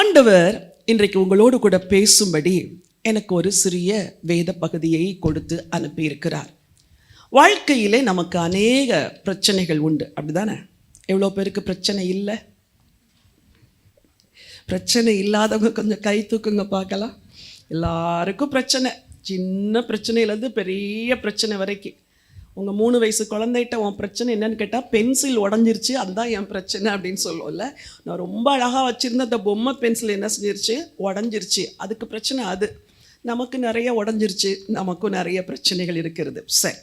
ஆண்டவர் இன்றைக்கு உங்களோடு கூட பேசும்படி எனக்கு ஒரு சிறிய வேத பகுதியை கொடுத்து அனுப்பியிருக்கிறார். வாழ்க்கையிலே நமக்கு அநேக பிரச்சனைகள் உண்டு, அப்படிதானே? எவ்வளோ பேருக்கு பிரச்சனை இல்லை? பிரச்சனை இல்லாதவங்க கொஞ்சம் கை தூக்குங்க பார்க்கலாம். எல்லாருக்கும் பிரச்சனை, சின்ன பிரச்சனையிலேருந்து பெரிய பிரச்சனை வரைக்கும். உங்கள் 3 வயசு குழந்தைகிட்ட உன் பிரச்சனை என்னன்னு கேட்டால் பென்சில் உடஞ்சிருச்சு, அதுதான் என் பிரச்சனை அப்படின்னு சொல்லுவோம்ல. நான் ரொம்ப அழகாக வச்சுருந்த அந்த பொம்மை பென்சில் என்ன செஞ்சிருச்சு, உடஞ்சிருச்சு, அதுக்கு பிரச்சனை அது. நமக்கு நிறைய உடஞ்சிருச்சு, நமக்கும் நிறைய பிரச்சனைகள் இருக்கிறது. சரி,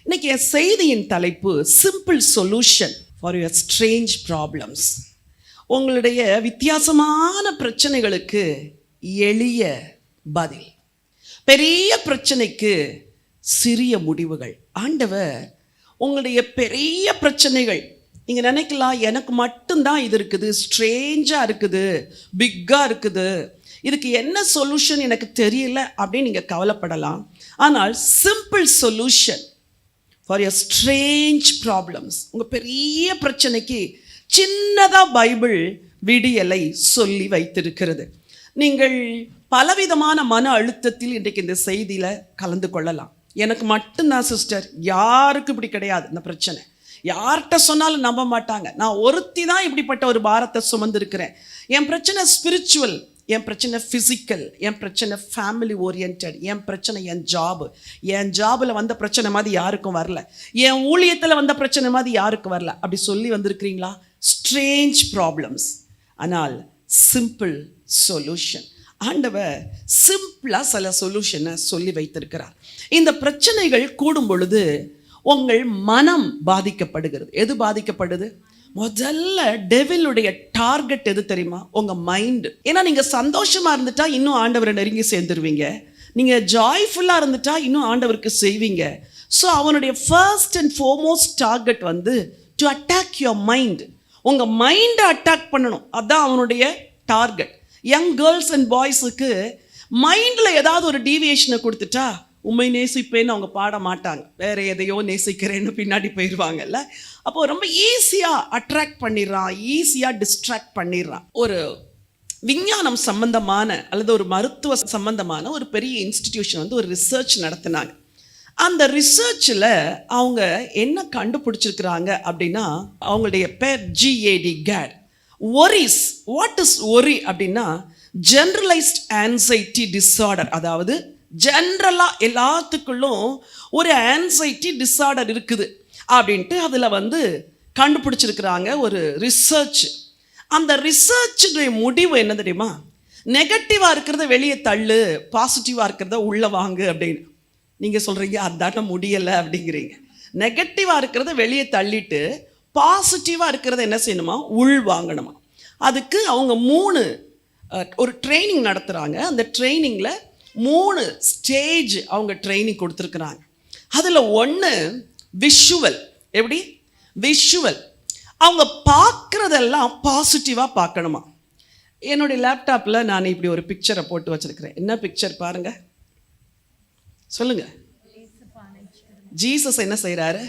இன்னைக்கு என் செய்தியின் தலைப்பு simple solution for your strange problems. உங்களுடைய வித்தியாசமான பிரச்சனைகளுக்கு எளிய பதில், பெரிய பிரச்சனைக்கு சிறிய முடிவுகள். ஆண்டவர் உங்களுடைய பெரிய பிரச்சனைகள், நீங்கள் நினைக்கலாம் எனக்கு மட்டும்தான் இது இருக்குது, ஸ்ட்ரேஞ்சாக இருக்குது, பிக்காக இருக்குது, இதுக்கு என்ன சொல்யூஷன் எனக்கு தெரியல அப்படின்னு நீங்கள் கவலைப்படலாம். ஆனால் simple solution for your strange problems, உங்கள் பெரிய பிரச்சனைக்கு சின்னதாக பைபிள் விடியலை சொல்லி வைத்திருக்கிறது. நீங்கள் பலவிதமான மன அழுத்தத்தில் இன்றைக்கு இந்த செய்தியில் கலந்து கொள்ளலாம். எனக்கு மட்டும்தான் சிஸ்டர், யாருக்கும் இப்படி கிடையாது இந்த பிரச்சனை, யார்கிட்ட சொன்னாலும் நம்ப மாட்டாங்க, நான் ஒருத்தி தான் இப்படிப்பட்ட ஒரு பாரத்தை சுமந்திருக்கிறேன், என் பிரச்சனை ஸ்பிரிச்சுவல், என் பிரச்சனை ஃபிசிக்கல், என் பிரச்சனை ஃபேமிலி ஓரியன்ட், என் பிரச்சனை என் ஜாபில் வந்த பிரச்சனை மாதிரி யாருக்கும் வரல, என் ஊழியத்தில் வந்த பிரச்சனை மாதிரி யாருக்கும் வரல, அப்படி சொல்லி வந்திருக்கிறீங்களா? Strange problems. ஆனால் சிம்பிள் சொல்யூஷன், ஆண்டவர் சிம்பிளாக சில சொல்யூஷனை சொல்லி வைத்திருக்கிறார். இந்த பிரச்சனைகள் கூடும் பொழுது உங்கள் மனம் பாதிக்கப்படுகிறது. எது பாதிக்கப்படுது? முதல்ல டெவிலுடைய டார்கெட் எது தெரியுமா? உங்கள் மைண்டு. ஏன்னா நீங்கள் சந்தோஷமாக இருந்துட்டா இன்னும் ஆண்டவரை நெருங்கி சேர்ந்துருவீங்க, நீங்கள் ஜாய்ஃபுல்லாக இருந்துட்டா இன்னும் ஆண்டவருக்கு செய்வீங்க. ஸோ அவனுடைய first and foremost target to attack your mind. உங்கள் மைண்டை அட்டாக் பண்ணணும், அதுதான் அவனுடைய டார்கெட். யங் கேர்ள்ஸ் அண்ட் பாய்ஸுக்கு மைண்டில் ஏதாவது ஒரு டீவியேஷனை கொடுத்துட்டா உண்மை நேசிப்பேன்னு அவங்க பாட மாட்டாங்க, வேற எதையோ நேசிக்கிறேன்னு பின்னாடி போயிடுவாங்கல்ல. அப்போது ரொம்ப ஈஸியாக அட்ராக்ட் பண்ணிடுறான், ஈஸியாக டிஸ்ட்ராக்ட் பண்ணிடுறான். ஒரு விஞ்ஞானம் சம்பந்தமான அல்லது ஒரு மருத்துவ சம்பந்தமான ஒரு பெரிய இன்ஸ்டிடியூஷன் ஒரு ரிசர்ச் நடத்தினாங்க. அந்த ரிசர்ச்சில் அவங்க என்ன கண்டுபிடிச்சிருக்கிறாங்க அப்படின்னா, அவங்களுடைய பேர் GAD. ஒரிஸ். வாட் இஸ் ஒரி அப்படின்னா ஜென்ரலைஸ்ட் ஆன்சைட்டி டிஸார்டர். அதாவது ஜென்ரலாக எல்லாத்துக்குள்ளும் ஒரு ஆன்சைட்டி டிஸார்டர் இருக்குது அப்படின்ட்டு அதில் கண்டுபிடிச்சிருக்கிறாங்க ஒரு ரிசர்ச். அந்த ரிசர்ச்சுடைய முடிவு என்ன தெரியுமா? நெகட்டிவாக இருக்கிறத வெளியே தள்ளு, பாசிட்டிவாக இருக்கிறத உள்ளே வாங்கு அப்படின்னு. நீங்கள் சொல்கிறீங்க அதாட்ட முடியலை அப்படிங்கிறீங்க. நெகட்டிவாக இருக்கிறத வெளியே தள்ளிட்டு பாசிட்டிவாக இருக்கிறத என்ன செய்யணுமா? உள் வாங்கணுமா. அதுக்கு அவங்க 3 ஒரு ட்ரைனிங் நடத்துகிறாங்க. அந்த ட்ரைனிங்கில் 3 ஸ்டேஜ் அவங்க ட்ரைனிங் கொடுத்துருக்குறாங்க. அதில் 1 விஷுவல். எப்படி? விஷுவல். அவங்க பார்க்குறதெல்லாம் பாசிட்டிவாக பார்க்கணுமா. என்னுடைய லேப்டாப்பில் நான் இப்படி ஒரு பிக்சரை போட்டு வச்சுருக்கிறேன். என்ன பிக்சர் பாருங்க, சொல்லுங்கள். ஜீசஸ் என்ன செய்கிறாரு?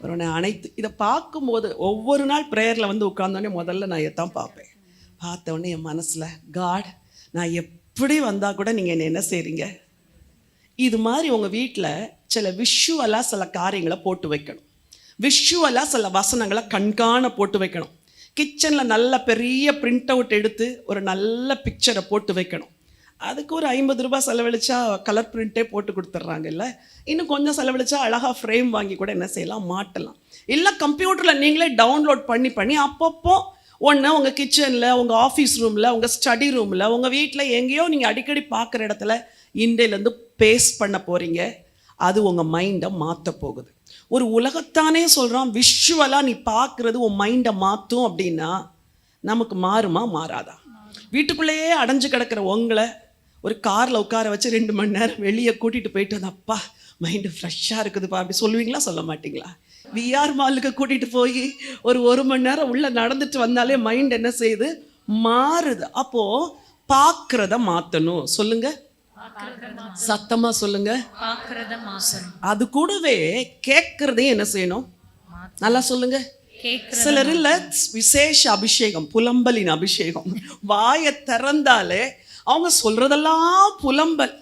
அவனை அனைத்து. இதை பார்க்கும்போது ஒவ்வொரு நாள் ப்ரேயரில் உட்கார்ந்தோடனே முதல்ல நான் இதைத்தான் பார்ப்பேன். பார்த்தோடனே என் மனசில், காட், நான் எப்படி வந்தால் கூட நீங்கள் என்ன செய்கிறீங்க? இது மாதிரி உங்கள் வீட்டில் சில விஷுவலாக சில காரியங்களை போட்டு வைக்கணும், விஷுவலாக சில வசனங்களை கண்காண போட்டு வைக்கணும். கிச்சனில் நல்ல பெரிய பிரிண்ட் அவுட் எடுத்து ஒரு நல்ல பிக்சரை போட்டு வைக்கணும். அதுக்கு ஒரு 50 ரூபாய் செலவழிச்சா கலர் பிரிண்ட்டே போட்டு கொடுத்துட்றாங்கல்ல. இன்னும் கொஞ்சம் செலவழிச்சா அழகாக ஃப்ரேம் வாங்கி கூட என்ன செய்யலாம், மாட்டலாம். இல்லை கம்ப்யூட்டரில் நீங்களே டவுன்லோட் பண்ணி அப்பப்போ ஒன்று உங்கள் கிச்சனில், உங்கள் ஆஃபீஸ் ரூமில், உங்கள் ஸ்டடி ரூமில், உங்கள் வீட்டில் எங்கேயோ நீங்கள் அடிக்கடி பார்க்குற இடத்துல இன்றையிலேருந்து பேஸ்ட் பண்ண போகிறீங்க. அது உங்கள் மைண்டை மாற்ற போகுது. ஒரு உலகத்தானே சொல்கிறான், விஷுவலாக நீ பார்க்குறது உன் மைண்டை மாற்றும் அப்படின்னா நமக்கு மாறுமா? மாறாதா? வீட்டுக்குள்ளேயே அடைஞ்சு கிடக்கிற உங்களை ஒரு காரில் உட்கார வச்சு 2 மணி நேரம் வெளியே கூட்டிகிட்டு போயிட்டு அப்பா மைண்டு ஃப்ரெஷ்ஷாக இருக்குதுப்பா அப்படி சொல்லுவீங்களா? சொல்ல மாட்டிங்களா? விஆர் மாலுக்கு கூட்டிகிட்டு போய் ஒரு மணி நேரம் உள்ளே நடந்துட்டு வந்தாலே மைண்ட் என்ன செய்யுது? மாறுது. அப்போது பார்க்குறத மாற்றணும். சொல்லுங்கள், சத்தமாக சொல்லுங்க. அது கூடவே கேட்குறதையும் என்ன செய்யணும்? நல்லா சொல்லுங்க. சிலர் இல்ல விசேஷ அபிஷேகம், புலம்பலின் அபிஷேகம். வாயை திறந்தாலே அவங்க சொல்றதெல்லாம் புலம்பல்.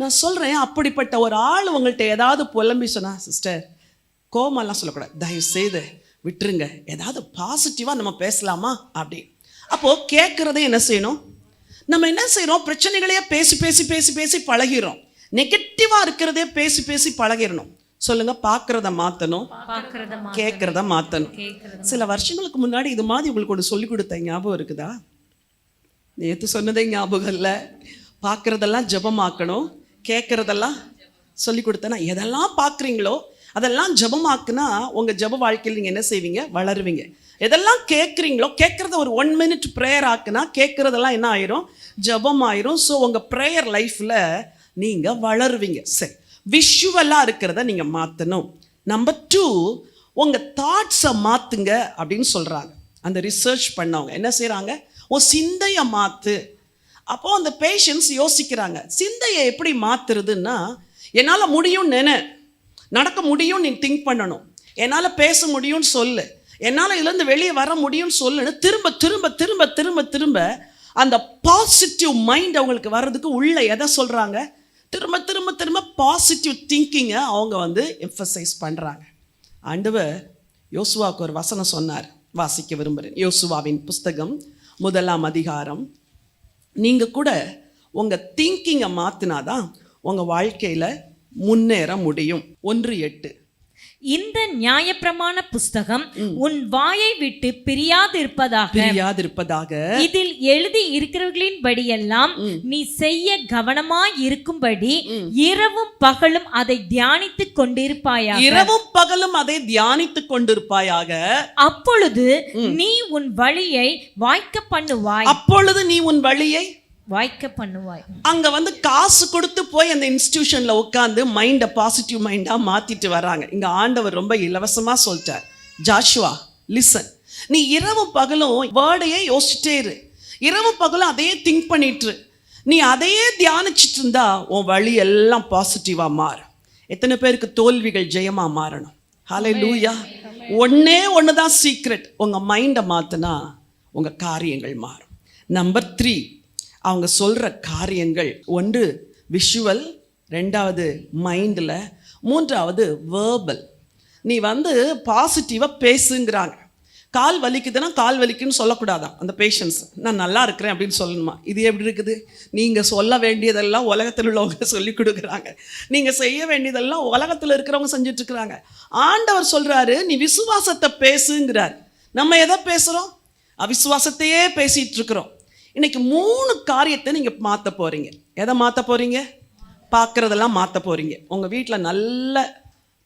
நான் சொல்றேன், அப்படிப்பட்ட ஒரு ஆள் உங்கள்கிட்ட ஏதாவது புலம்பி சொன்னா, சிஸ்டர் கோமெல்லாம் சொல்லக்கூடாது, தயவு செய்து விட்டுருங்க, ஏதாவது பாசிட்டிவா நம்ம பேசலாமா அப்படி. அப்போ கேட்கறதே என்ன செய்யணும், நம்ம என்ன செய்யறோம், பிரச்சனைகளையே பேசி பேசி பேசி பேசி பழகிறோம். நெகட்டிவா இருக்கிறதே பேசி பேசி பழகிடணும். சொல்லுங்க, பார்க்கறத மாத்தணும், கேட்கறத மாத்தணும். சில வருஷங்களுக்கு முன்னாடி இது மாதிரி உங்களுக்கு ஒன்று சொல்லி கொடுத்த ஞாபகம் இருக்குதா? நேற்று சொன்னதே ஞாபகம் இல்லை. பார்க்கறதெல்லாம் ஜெபமாக்கணும், கேட்கறதெல்லாம் சொல்லி கொடுத்தேன்னா, எதெல்லாம் பார்க்குறீங்களோ அதெல்லாம் ஜெபமாக்குனா உங்க ஜெப வாழ்க்கையில் நீங்க என்ன செய்வீங்க, வளருவீங்க. எதெல்லாம் கேட்குறீங்களோ, கேட்கறத ஒரு 1 minute ப்ரேயர் ஆக்குனா கேட்கறதெல்லாம் என்ன ஆயிரும், ஜெபம் ஆயிரும். ஸோ உங்க ப்ரேயர் லைஃப்ல நீங்க வளருவீங்க. சரி, விஷுவலா இருக்கிறத நீங்க மாற்றணும். நம்பர் 2, உங்க தாட்ஸை மாத்துங்க அப்படின்னு சொல்றாங்க. அந்த ரிசர்ச் பண்ணவங்க என்ன செய்யறாங்க, உன் சிந்தையை மாத்து. அப்போ அந்த பேஷண்ட்ஸ் யோசிக்கிறாங்க, சிந்தையை எப்படி மாத்துறதுன்னா, என்னால் முடியும் நினை, நடக்க முடியும் நீ திங்க் பண்ணணும், என்னால் பேச முடியும்னு சொல்லு, என்னால் இதுலேருந்து வெளியே வர முடியும்னு சொல்லுன்னு திரும்ப திரும்ப திரும்ப திரும்ப திரும்ப அந்த பாசிட்டிவ் மைண்ட் அவங்களுக்கு வர்றதுக்கு உள்ள எதை சொல்கிறாங்க, திரும்ப திரும்ப திரும்ப பாசிட்டிவ் திங்கிங்கை அவங்க எம்ஃபசைஸ் பண்ணுறாங்க. ஆண்டவர் யோசுவாவுக்கு ஒரு வசனம் சொன்னார், வாசிக்க விரும்புகிறேன். யோசுவாவின் புஸ்தகம் 1ஆம் அதிகாரம். நீங்கள் கூட உங்கள் திங்கிங்கை மாற்றினாதான் உங்கள் வாழ்க்கையில் முன்னேற முடியும். 1:8. இந்த நியாயப்பிரமாண புஸ்தகம் உன் வாயை விட்டு பிரியாதிருப்பதாக இதில் எழுதி இருக்கிறவர்களின் படியெல்லாம் நீ செய்ய கவனமாய் இருக்கும்படி இரவும் பகலும் அதை தியானித்துக் கொண்டிருப்பாயாக. இரவும் பகலும் அதை தியானித்துக் கொண்டிருப்பாயாக. அப்பொழுது நீ உன் வழியை வாய்க்க பண்ணுவாய். அப்பொழுது நீ உன் வழியை வாய்க்க பண்ணுவாய். அங்க காசு கொடுத்து போய் அந்த இன்ஸ்டிடியூஷன்ல உட்கார்ந்து மைண்டை பாசிட்டிவ் மைண்டா மாத்திட்டு வராங்க. இங்க ஆண்டவர் ரொம்ப இலவசமா சொல்லிட்டார், ஜாஷுவா லிசன், நீ இரவு பகலும் வேர்டையே யோசிச்சுட்டே இரு, இரவு பகலும் அதையே திங்க் பண்ணிட்டு, நீ அதையே தியானிச்சுட்டு இருந்தா உன் வழி எல்லாம் பாசிட்டிவா மாறும். எத்தனை பேருக்கு தோல்விகள் ஜெயமா மாறணும்? ஹல்லேலூயா. ஒண்ணுதான் சீக்ரெட், உங்க மைண்டை மாத்தினா உங்க காரியங்கள் மாறும். நம்பர் 3, அவங்க சொல்கிற காரியங்கள், 1 விஷுவல், 2வது மைண்டில், 3வது வேர்பல். நீ பாசிட்டிவாக பேசுங்கிறாங்க. கால் வலிக்குதுன்னா கால் வலிக்குன்னு சொல்லக்கூடாதான் அந்த பேஷண்ட்ஸ், நான் நல்லா இருக்கிறேன் அப்படின்னு சொல்லணுமா? இது எப்படி இருக்குது? நீங்கள் சொல்ல வேண்டியதெல்லாம் உலகத்தில் உள்ளவங்க சொல்லி கொடுக்குறாங்க, நீங்கள் செய்ய வேண்டியதெல்லாம் உலகத்தில் இருக்கிறவங்க செஞ்சிட்ருக்குறாங்க. ஆண்டவர் சொல்கிறாரு, நீ விசுவாசத்தை பேசுங்கிறார். நம்ம எதை பேசுகிறோம்? அவிசுவாசத்தையே பேசிகிட்டு இருக்கிறோம். இன்னைக்கு 3 காரியத்தை நீங்கள் மாற்ற போகிறீங்க. எதை மாற்ற போகிறீங்க? பார்க்குறதெல்லாம் மாற்ற போகிறீங்க. உங்கள் வீட்டில் நல்ல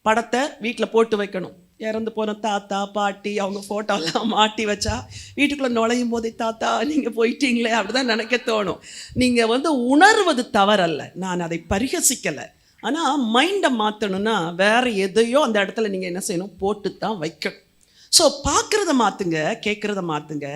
படத்தை வீட்டில் போட்டு வைக்கணும். இறந்து போன தாத்தா பாட்டி அவங்க ஃபோட்டோலாம் மாட்டி வச்சா வீட்டுக்குள்ளே நுழையும் போதே தாத்தா நீங்கள் போயிட்டீங்களே அப்படிதான் நினைக்க தோணும். நீங்கள் உணர்வது தவறல்ல, நான் அதை பரிகசிக்கலை. ஆனால் மைண்டை மாற்றணும்னா வேறு எதையோ அந்த இடத்துல நீங்கள் என்ன செய்யணும், போட்டு தான் வைக்கணும். ஸோ பார்க்குறத மாற்றுங்க, கேட்குறத மாற்றுங்க,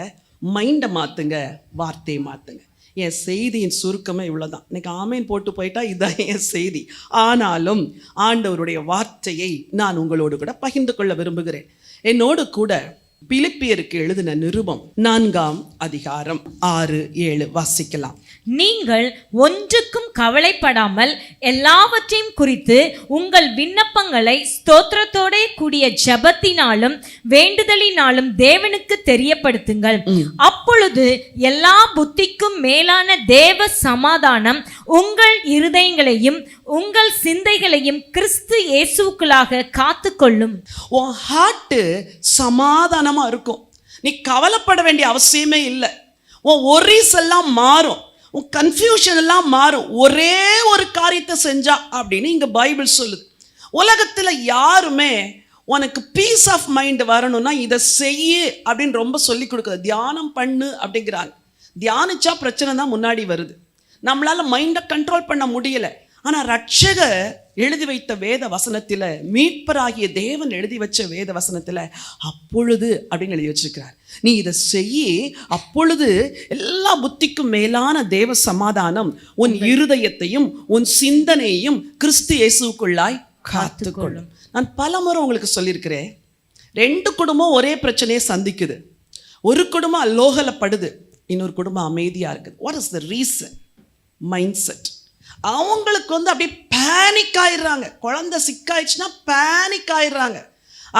மைண்டை மாற்றுங்க, வார்த்தையை மாற்றுங்க. என் செய்தியின் சுருக்கமே இவ்வளோதான். இன்னைக்கு ஆமேன் போட்டு போயிட்டா இதுதான் என் செய்தி. ஆனாலும் ஆண்டவருடைய வார்த்தையை நான் உங்களோடு கூட பகிர்ந்து கொள்ள விரும்புகிறேன். என்னோடு கூட பிலிப்பியருக்கு எழுதின நிருபம் 4ஆம் அதிகாரம் 6-7 வாசிக்கலாம். நீங்கள் ஒன்றுக்கும் கவலைப்படாமல் எல்லாவற்றையும் குறித்து உங்கள் விண்ணப்பங்களை ஸ்தோத்திரத்தோட கூடிய ஜெபத்தினாலும் வேண்டுதலினாலும் தேவனுக்கு தெரியப்படுத்துங்கள். அப்பொழுது எல்லா புத்திக்கும் மேலான தேவ சமாதானம் உங்கள் இருதயங்களையும் உங்கள் சிந்தைகளையும் கிறிஸ்து இயேசுவுக்குள்ளாக காத்துக்கொள்ளும். உன் ஹார்ட் சமாதானமா இருக்கும். நீ கவலைப்பட வேண்டிய அவசியமே இல்லை. உன் ஒரீஸ் எல்லாம் மாறும், உன் கன்ஃபியூஷன் எல்லாம் மாறும், ஒரே ஒரு காரியத்தை செஞ்சா அப்படின்னு இங்க பைபிள் சொல்லுது. உலகத்துல யாருமே உனக்கு பீஸ் ஆஃப் மைண்ட் வரணும்னா இதை செய்யு அப்படின்னு ரொம்ப சொல்லி கொடுக்குது. தியானம் பண்ணு அப்படிங்கிறாங்க. தியானிச்சா பிரச்சனை தான் முன்னாடி வருது. நம்மளால மைண்டை கண்ட்ரோல் பண்ண முடியல. ஆனால் ரட்சகர் எழுதி வைத்த வேத வசனத்தில், மீட்பராகிய தேவன் எழுதி வச்ச வேத வசனத்தில் அப்பொழுது அப்படின்னு எழுதி வச்சிருக்கிறார். நீ இதை செய்ய, அப்பொழுது எல்லா புத்திக்கும் மேலான தேவ சமாதானம் உன் இருதயத்தையும் உன் சிந்தனையையும் கிறிஸ்து இயேசுவுக்குள்ளாய் காத்துக்கொள்ளும். நான் பல முறை உங்களுக்கு சொல்லியிருக்கிறேன், 2 குடும்பம் ஒரே பிரச்சனையை சந்திக்குது. ஒரு குடும்பம் அல்லோகலப்படுது, இன்னொரு குடும்பம் அமைதியாக இருக்குது. What is the reason? Mind set. அவங்களுக்கு அப்படியே பேனிக் ஆயிடுறாங்க. குழந்தை சிக்காயிடுச்சுன்னா பேனிக் ஆயிடுறாங்க.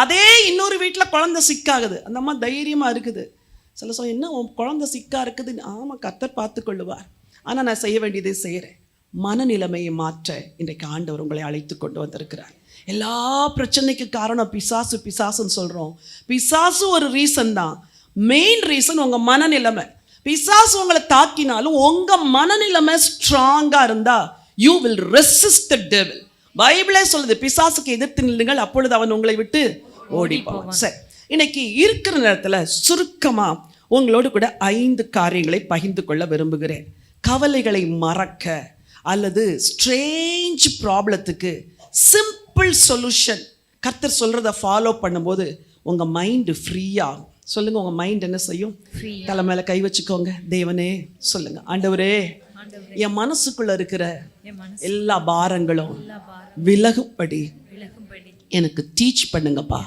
அதே இன்னொரு வீட்டில் குழந்தை சிக்காகுது, அந்த அம்மா தைரியமாக இருக்குது. சில சமயம் என்ன உன் குழந்தை சிக்கா இருக்குது, ஆமாம் கர்த்தர் பார்த்து கொள்ளுவார், ஆனால் நான் செய்ய வேண்டியதை செய்கிறேன். மனநிலைமையை மாற்ற இன்றைக்கு ஆண்டவர் உங்களை அழைத்து கொண்டு வந்திருக்கிறார். எல்லா பிரச்சனைக்கு காரணம் பிசாசுன்னு சொல்கிறோம். பிசாசு ஒரு ரீசன் தான். மெயின் ரீசன் உங்கள் மனநிலைமை. பிசாசு உங்களை தாக்கினாலும் உங்கள் மனநிலைமை ஸ்ட்ராங்காக இருந்தால் you will resist the devil. பைபிளே சொல்லுது, பிசாசுக்கு எதிர்த்து நில்லுங்கள், அப்பொழுது அவன் உங்களை விட்டு ஓடி போவான். சரி, இன்னைக்கு இருக்கிற நேரத்தில் சுருக்கமாக உங்களோடு கூட 5 காரியங்களை பகிர்ந்து கொள்ள விரும்புகிறேன். கவலைகளை மறக்க அல்லது ஸ்ட்ரேஞ்ச் ப்ராப்ளத்துக்கு சிம்பிள் சொல்யூஷன். கர்த்தர் சொல்கிறத ஃபாலோ பண்ணும்போது உங்கள் மைண்டு ஃப்ரீயாகும். சொல்லுங்கள், உங்கள் மைண்ட் என்ன செய்யும்? தலை மேலே கை வச்சுக்கோங்க. தேவனே சொல்லுங்க, ஆண்டவரே என் மனசுக்குள்ள இருக்கிற எல்லா பாரங்களும் விலகும்படி எனக்கு டீச் பண்ணுங்கப்பா.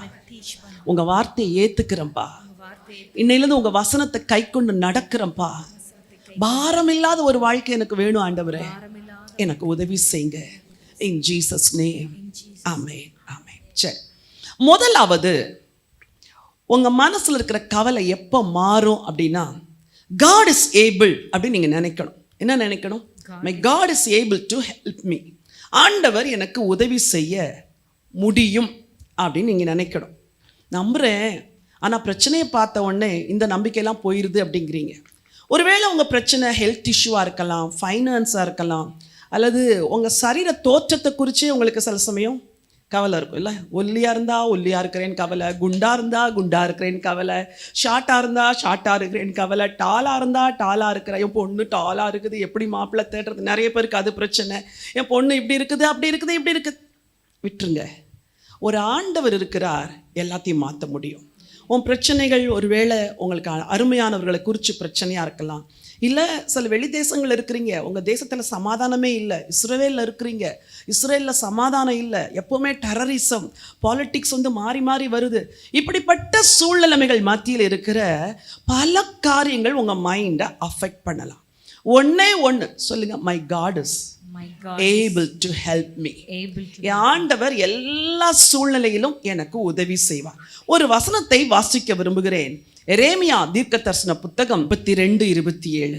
உங்க வார்த்தையை ஏத்துக்கிறேன்ப்பா. இன்னையிலேருந்து உங்க வசனத்தை கை கொண்டு நடக்கிறேன்ப்பா. பாரம் இல்லாத ஒரு வாழ்க்கை எனக்கு வேணும் ஆண்டவரே, எனக்கு உதவி செய்யுங்க. இன் ஜீசஸ் நேம், ஆமென், ஆமென். சரி, முதலாவது உங்க மனசுல இருக்கிற கவலை எப்போ மாறும் அப்படின்னா, காட் இஸ் ஏபிள் அப்படின்னு நீங்க நினைக்கணும். என்ன நினைக்கணும்? My God is able to help me. ஆண்டவர் எனக்கு உதவி செய்ய முடியும் அப்படின்னு நீங்கள் நினைக்கணும். நம்புகிறேன், ஆனால் பிரச்சனையை பார்த்த உடனே இந்த நம்பிக்கையெல்லாம் போயிடுது அப்படிங்கிறீங்க. ஒருவேளை உங்கள் பிரச்சனை ஹெல்த் இஷ்யூவாக இருக்கலாம், ஃபைனான்ஸாக இருக்கலாம், அல்லது உங்கள் சரீர தோற்றத்தை குறித்து உங்களுக்கு சில சமயம் கவலை இருக்கும். இல்லை, ஒல்லியாக இருந்தால் ஒல்லியாக இருக்கிறேன்னு கவலை, குண்டாக இருந்தால் குண்டாக இருக்கிறேன்னு கவலை, ஷார்ட்டாக இருந்தால் ஷார்ட்டாக இருக்கிறேன்னு கவலை, டாலாக இருந்தால் டாலாக இருக்கிறேன். என் பொண்ணு டாலாக இருக்குது, எப்படி மாப்பிள்ளை தேடுறது? நிறைய பேருக்கு அது பிரச்சனை. என் பொண்ணு இப்படி இருக்குது, அப்படி இருக்குது, இப்படி இருக்குது. விட்டுருங்க. ஒரு ஆண்டவர் இருக்கிறார், எல்லாத்தையும் மாற்ற முடியும். உன் பிரச்சனைகள் ஒருவேளை உங்களுக்கு அருமையானவர்களை குறித்து பிரச்சனையாக இருக்கலாம். இல்லை, சில வெளி தேசங்கள் இருக்கிறீங்க, உங்கள் தேசத்தில் சமாதானமே இல்லை. இஸ்ரேலில் இருக்கிறீங்க, இஸ்ரேலில் சமாதானம் இல்லை. எப்போவுமே டெரரிசம், பாலிட்டிக்ஸ் மாறி மாறி வருது. இப்படிப்பட்ட சூழ்நிலைமைகள் மத்தியில் இருக்கிற பல காரியங்கள் உங்கள் மைண்டை அஃபெக்ட் பண்ணலாம். ஒன்றே ஒன்று சொல்லுங்கள், my God is able to help me. என் ஆண்டவர் எல்லா சூழ்நிலையிலும் எனக்கு உதவி செய்வார். ஒரு வசனத்தை வாசிக்க விரும்புகிறேன். எரேமியா தீர்க்கதரிசன புத்தகம் 32:27.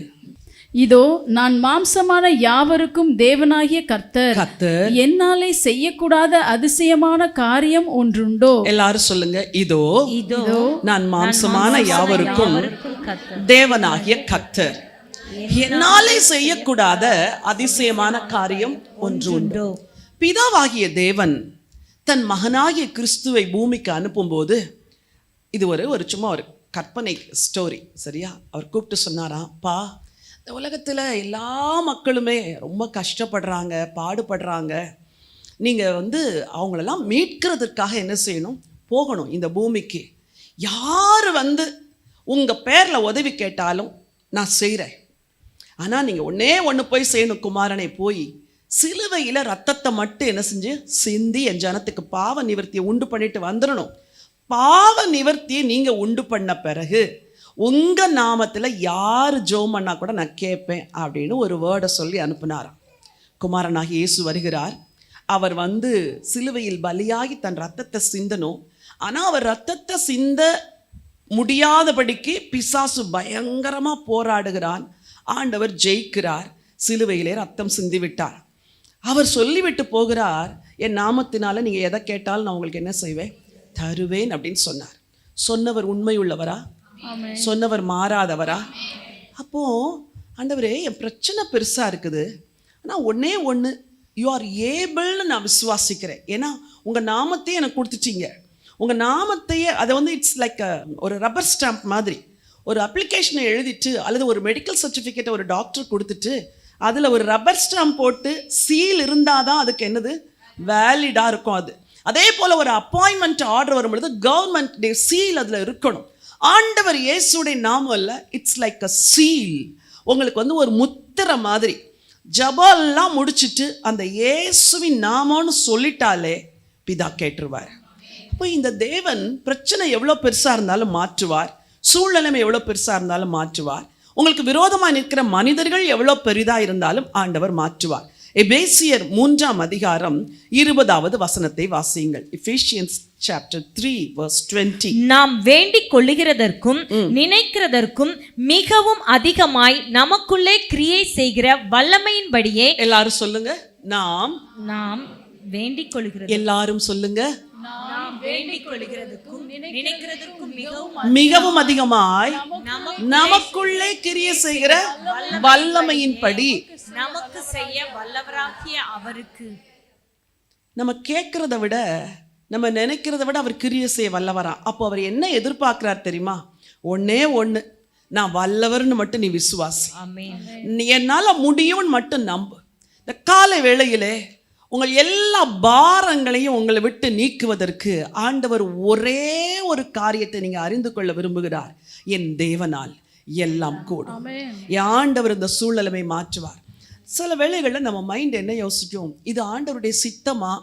இதோ நான் மாம்சமான யாவருக்கும் தேவனாகிய கர்த்தர், என்னாலே செய்யக்கூடாத அதிசயமான காரியம் ஒன்றுண்டோ? எல்லாரும் சொல்லுங்க, இதோ நான் மாம்சமான யாவருக்கும் தேவனாகிய கர்த்தர், என்னாலே செய்யக்கூடாத அதிசயமான காரியம் ஒன்று உண்டோ? பிதாவாகிய தேவன் தன் மகனாகிய கிறிஸ்துவை பூமிக்கு அனுப்பும்போது, இது ஒரு சும்மா ஒரு கற்பனை ஸ்டோரி, சரியா? அவர் கூப்பிட்டு சொன்னாராம், பா, இந்த உலகத்தில் எல்லா மக்களுமே ரொம்ப கஷ்டப்படுறாங்க, பாடுபடுறாங்க. நீங்கள் அவங்களெல்லாம் மீட்கிறதுக்காக என்ன செய்யணும்? போகணும் இந்த பூமிக்கு. யார் உங்கள் பேரில் உதவி கேட்டாலும் நான் செய்கிறேன். ஆனால் நீங்கள் ஒன்று போய் செய்யணும், குமாரனை போய் சிலுவையில் ரத்தத்தை மட்டும் என்ன செஞ்சு சிந்தி என் ஜனத்துக்கு பாவ நிவர்த்தியை உண்டு பண்ணிட்டு வந்துடணும். பாவ நிவர்த்தியை நீங்கள் உண்டு பண்ண பிறகு உங்கள் நாமத்தில் யார் ஜெபம் பண்ணா கூட நான் கேட்பேன் அப்படின்னு ஒரு வேர்டை சொல்லி அனுப்புனாராம். குமாரனாகி இயேசு வருகிறார். அவர் சிலுவையில் பலியாகி தன் ரத்தத்தை சிந்தணும். ஆனால் அவர் ரத்தத்தை சிந்த முடியாதபடிக்கு பிசாசு பயங்கரமாக போராடுகிறான். ஆண்டவர் ஜெயிக்கிறார். சிலுவையிலே ரத்தம் சிந்தி விட்டார். அவர் சொல்லிவிட்டு போகிறார், என் நாமத்தினால நீங்கள் எதை கேட்டாலும் நான் உங்களுக்கு என்ன செய்வேன்? தருவேன் அப்படின்னு சொன்னார். சொன்னவர் உண்மை உள்ளவரா? சொன்னவர் மாறாதவரா? அப்போ ஆண்டவரே, என் பிரச்சனை பெருசாக இருக்குது, ஆனால் ஒன்றே ஒன்று, யூ ஆர் ஏபிள்னு நான் விசுவாசிக்கிறேன். ஏன்னா உங்கள் நாமத்தையே எனக்கு கொடுத்துட்டீங்க. உங்கள் நாமத்தையே அதை இட்ஸ் லைக் ஒரு ரப்பர் ஸ்டாம்ப் மாதிரி. ஒரு அப்ளிகேஷனை எழுதிட்டு அல்லது ஒரு மெடிக்கல் சர்டிஃபிகேட்டை ஒரு டாக்டர் கொடுத்துட்டு அதில் ஒரு ரப்பர் ஸ்டாம்ப் போட்டு சீல் இருந்தால் தான் அதுக்கு என்னது வேலிடாக இருக்கும். அதே போல் ஒரு அப்பாயின்மெண்ட் ஆர்டர் வரும்பொழுது கவர்மெண்ட் சீல் அதில் இருக்கணும். ஆண்டவர் இயேசுடைய நாமம் இல்லை, இட்ஸ் லைக் அ சீல். உங்களுக்கு ஒரு முத்திரை மாதிரி. ஜபெல்லாம் முடிச்சுட்டு அந்த இயேசுவின் நாமம்னு சொல்லிட்டாலே பிதா கேட்டுருவார். அப்போ இந்த தேவன் பிரச்சனை எவ்வளோ பெருசா இருந்தாலும் மாற்றுவார், சூழ்நிலைமை எவ்வளோ பெருசா இருந்தாலும் மாற்றுவார், உங்களுக்கு விரோதமாக நிற்கிற மனிதர்கள் எவ்வளோ பெரிதா இருந்தாலும் ஆண்டவர் மாற்றுவார். எபேசியர் 3ஆம் அதிகாரம் 20வது வசனத்தை வாசியுங்கள். Ephesians chapter 3 verse 20. நாம் வேண்டிக் கொள்ளுகிறதற்கும் நினைக்கிறதற்கும் மிகவும் அதிகமாய் நமக்குள்ளே கிரியை செய்கிற வல்லமையின்படியே. எல்லாரும் சொல்லுங்க, நாம் வேண்டிக் கொள்கிறது. எல்லாரும் சொல்லுங்க, நாம் வேண்டிக் கொள்ளுகிறதற்கும் நினைக்கிறதற்கும் மிகவும் அதிகமாய் நமக்குள்ளே கிரியை செய்கிற வல்லமையின்படி நமக்கு செய்ய வல்லவராகிய அவருக்கு. நம்ம கேட்கறத விட நம்ம நினைக்கிறத விட அவர் கிரியை செய்ய வல்லவரா. அப்போ அவர் என்ன எதிர்பார்க்கிறார் தெரியுமா? ஒண்ணே ஒண்ணு, நான் வல்லவர்னு மட்டும் நீ விசுவாசி, என்னால முடியும்னு மட்டும் நம்பு. இந்த காலை வேளையிலே உங்கள் எல்லா பாரங்களையும் உங்களை விட்டு நீக்குவதற்கு ஆண்டவர் ஒரே ஒரு காரியத்தை நீங்க அறிந்து கொள்ள விரும்புகிறார். என் தேவனால் எல்லாம் கூடும். என் ஆண்டவர் இந்த சூழ்நிலைமை மாற்றுவார். சில வேளைகளில் நம்ம மைண்ட் என்ன யோசிக்கும், இது ஆண்டவருடைய சித்தமா,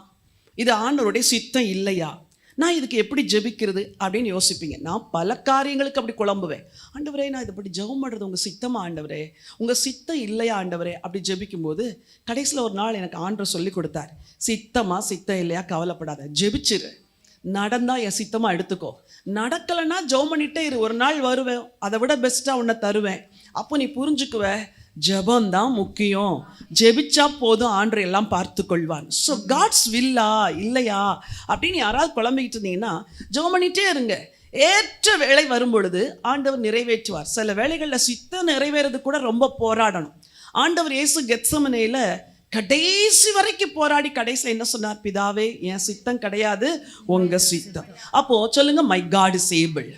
இது ஆண்டவருடைய சித்தம் இல்லையா, நான் இதுக்கு எப்படி ஜெபிக்கிறது அப்படின்னு யோசிப்பீங்க. நான் பல காரியங்களுக்கு அப்படி குழம்புவேன். ஆண்டவரே, நான் இதை இப்படி ஜெபம் பண்ணுறது உங்கள் சித்தமா ஆண்டவரே, உங்கள் சித்தம் இல்லையா ஆண்டவரே அப்படி ஜெபிக்கும்போது கடைசியில் ஒரு நாள் எனக்கு ஆண்டவர் சொல்லி கொடுத்தார், சித்தமா சித்தம் இல்லையா கவலைப்படாத, ஜெபிச்சிரு, நடந்தா என் சித்தமாக எடுத்துக்கோ, நடக்கலைன்னா ஜெபம் பண்ணிட்டே இரு, ஒரு நாள் வருவேன், அதை விட பெஸ்ட்டாக உன்னை தருவேன். அப்போ நீ புரிஞ்சுக்குவ, ஜெபந்தான் முக்கியம், ஜெபிச்சா போதும், ஆண்டவர் எல்லாம் பார்த்து கொள்வான். ஸோ காட்ஸ் வில்லா இல்லையா அப்படின்னு யாராவது குழம்பிக்கிட்டு இருந்தீங்கன்னா ஜெபம் பண்ணிட்டே இருங்க. ஏற்ற வேலை வரும் பொழுது ஆண்டவர் நிறைவேற்றுவார். சில வேளைகளில் சித்தம் நிறைவேறது கூட ரொம்ப போராடணும். ஆண்டவர் இயேசு கெத்சமனேல கடைசி வரைக்கும் போராடி கடைசியில் என்ன சொன்னார்? பிதாவே, என் சித்தம் கிடையாது, உங்க சித்தம். அப்போ சொல்லுங்க, மை காட் இஸ் ஏபிள்,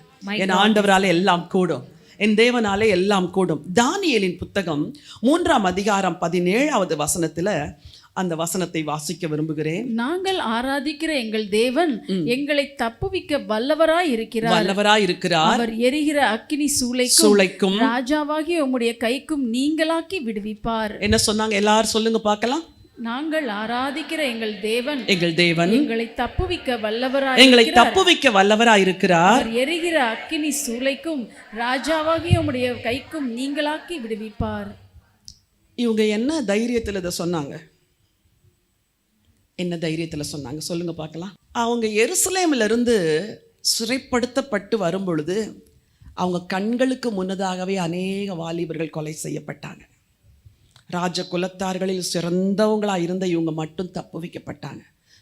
என் ஆண்டவரால எல்லாம் கூடும், என் தேவனாலே எல்லாம் கூடும். தானியேலின் புத்தகம் 3ஆம் அதிகாரம் 17வது வசனத்துல அந்த வசனத்தை வாசிக்க விரும்புகிறேன். நாங்கள் ஆராதிக்கிற எங்கள் தேவன் எங்களை தப்புவிக்க வல்லவராய் இருக்கிறார். அவர் எரிகிற அக்கினி சூளைக்கும் ராஜாவாகிய உம்முடைய கைக்கும் நீங்களாக்கி விடுவிப்பார். என்ன சொன்னாங்க? எல்லாரும் சொல்லுங்க பார்க்கலாம். நாங்கள் ஆராதிக்கிற எங்கள் தேவன் எங்களை தப்புவிக்க வல்லவராய் இருக்கிறார். எரிகிற அக்கினி சூளைக்கும் ராஜாவாகிய உம்முடைய கைக்கும் நீங்களாக்கி விடுவிப்பார். இவங்க என்ன தைரியத்தில் இதை சொன்னாங்க? என்ன தைரியத்தில் சொன்னாங்க சொல்லுங்க பார்க்கலாம். அவங்க எருசலேமில் இருந்து சிறைப்படுத்தப்பட்டு வரும் பொழுது அவங்க கண்களுக்கு முன்னதாகவே அநேக வாலிபர்கள் கொலை செய்யப்பட்டாங்க. ராஜ குலத்தார்களில் சிறந்தவங்களாக இருந்த இவங்க மட்டும் தப்பு வைக்கப்பட்டாங்க.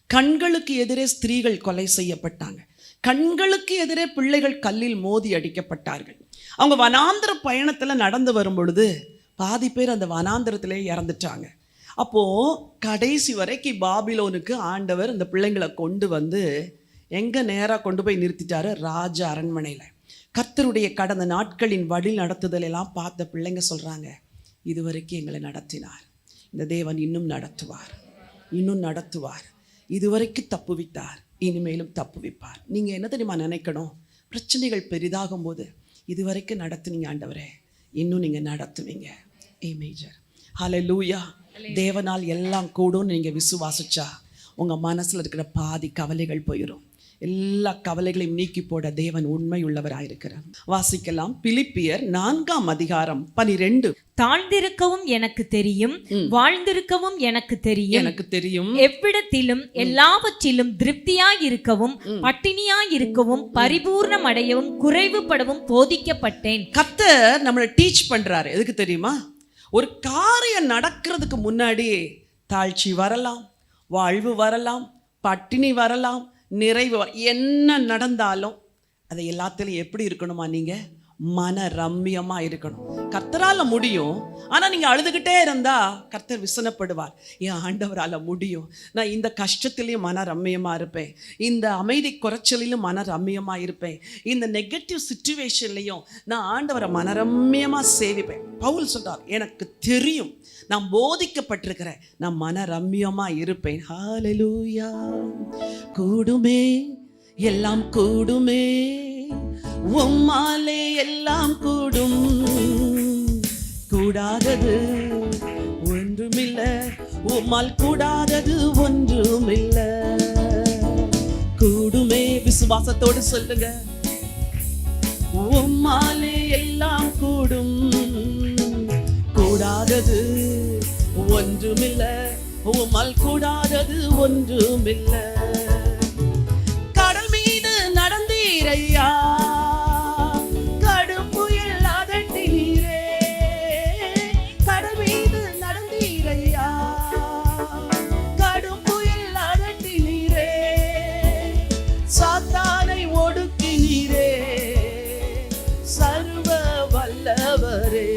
கண்களுக்கு எதிரே ஸ்திரீகள் கொலை செய்யப்பட்டாங்க. கண்களுக்கு எதிரே பிள்ளைகள் கல்லில் மோதி அடிக்கப்பட்டார்கள். அவங்க வனாந்திர பயணத்தில் நடந்து வரும் பொழுது பாதி பேர் அந்த வனாந்திரத்திலே இறந்துட்டாங்க. அப்போது கடைசி வரைக்கும் பாபிலோனுக்கு ஆண்டவர் இந்த பிள்ளைங்களை கொண்டு வந்து எங்கே நேராக கொண்டு போய் நிறுத்திட்டாரு? ராஜ அரண்மனையில். கர்த்தருடைய கடந்த நாட்களின் வழி நடத்துதல் எல்லாம் பார்த்த பிள்ளைங்க சொல்கிறாங்க, இதுவரைக்கும் எங்களை நடத்தினார், இந்த தேவன் இன்னும் நடத்துவார், இதுவரைக்கும் தப்புவித்தார், இனிமேலும் தப்புவிப்பார். நீங்கள் என்ன தெரியுமா நினைக்கணும்? பிரச்சனைகள் பெரிதாகும் போது இதுவரைக்கும் நடத்துனீங்க ஆண்டவரே, இன்னும் நீங்கள் நடத்துவீங்க. மேஜர் ஹல்லேலூயா. தேவனால் எல்லாம் கூடும்னு நீங்கள் விசுவாசிச்சா உங்கள் மனசில் இருக்கிற பாதி கவலைகள் போயிடும். எல்லா கவலைகளையும் நீக்கி போட தேவன் உண்மை உள்ளவராயிருக்கிறார். வாசிக்கலாம். பிலிப்பியர் 4ஆம் அதிகாரம் 12. தாழ்ந்திருக்கவும் எனக்கு தெரியும், வாழ்ந்திருக்கவும் எனக்கு தெரியும், எவ்விடத்திலும் எல்லாவற்றிலும் திருப்தியாயிருக்கவும் பட்டினியாயிருக்கவும் பரிபூர்ணம் அடையவும் குறைவுபடவும் போதிக்கப்பட்டேன். கர்த்தர் நம்மளை டீச் பண்றாரு. எதுக்கு தெரியுமா? ஒரு காரியம் நடக்கிறதுக்கு முன்னாடி தாழ்ச்சி வரலாம், வாழ்வு வரலாம், பட்டினி வரலாம், நிறைவு என்ன நடந்தாலும் அதை எல்லாத்திலையும் எப்படி இருக்கணுமா? நீங்கள் மன ரம்மியமாக இருக்கணும். கர்த்தரால் முடியும். ஆனால் நீங்கள் அழுதுகிட்டே இருந்தால் கர்த்தர் விசனப்படுவார். என் ஆண்டவரால் முடியும், நான் இந்த கஷ்டத்துலேயும் மன ரம்மியமாக இருப்பேன், இந்த அமைதி குறைச்சலிலும் மன ரம்மியமாக இருப்பேன், இந்த நெகட்டிவ் சிச்சுவேஷன்லையும் நான் ஆண்டவரை மனரம்மியமாக சேவிப்பேன். பவுல் சொல்றார், எனக்கு தெரியும், நான் போதிக்கப்பட்டிருக்கிறேன், நான் மன ரம்மியமாக இருப்பேன். ஹல்லேலூயா. கூடுமே, எல்லாம் கூடுமே, உம்மாலே எல்லாம் கூடும், கூடாதது ஒன்றுமில்லை, உம்மால் கூடாதது ஒன்றுமில்லை. கூடுமே. விசுவாசத்தோடு சொல்லுங்க, உம்மாலே எல்லாம் கூடும், கூடாதது ஒன்றுமில்ல, உம்மால் கூடாதது ஒன்றுமில்ல. கடல் மீது நடந்தீரையா, கடும் புயல் அதட்டினீரே. கடல் மீது நடந்தீரையா, கடும் புயல் அதட்டினீரே. சாத்தானை ஒடுக்கினீரே, சர்வ வல்லவரே.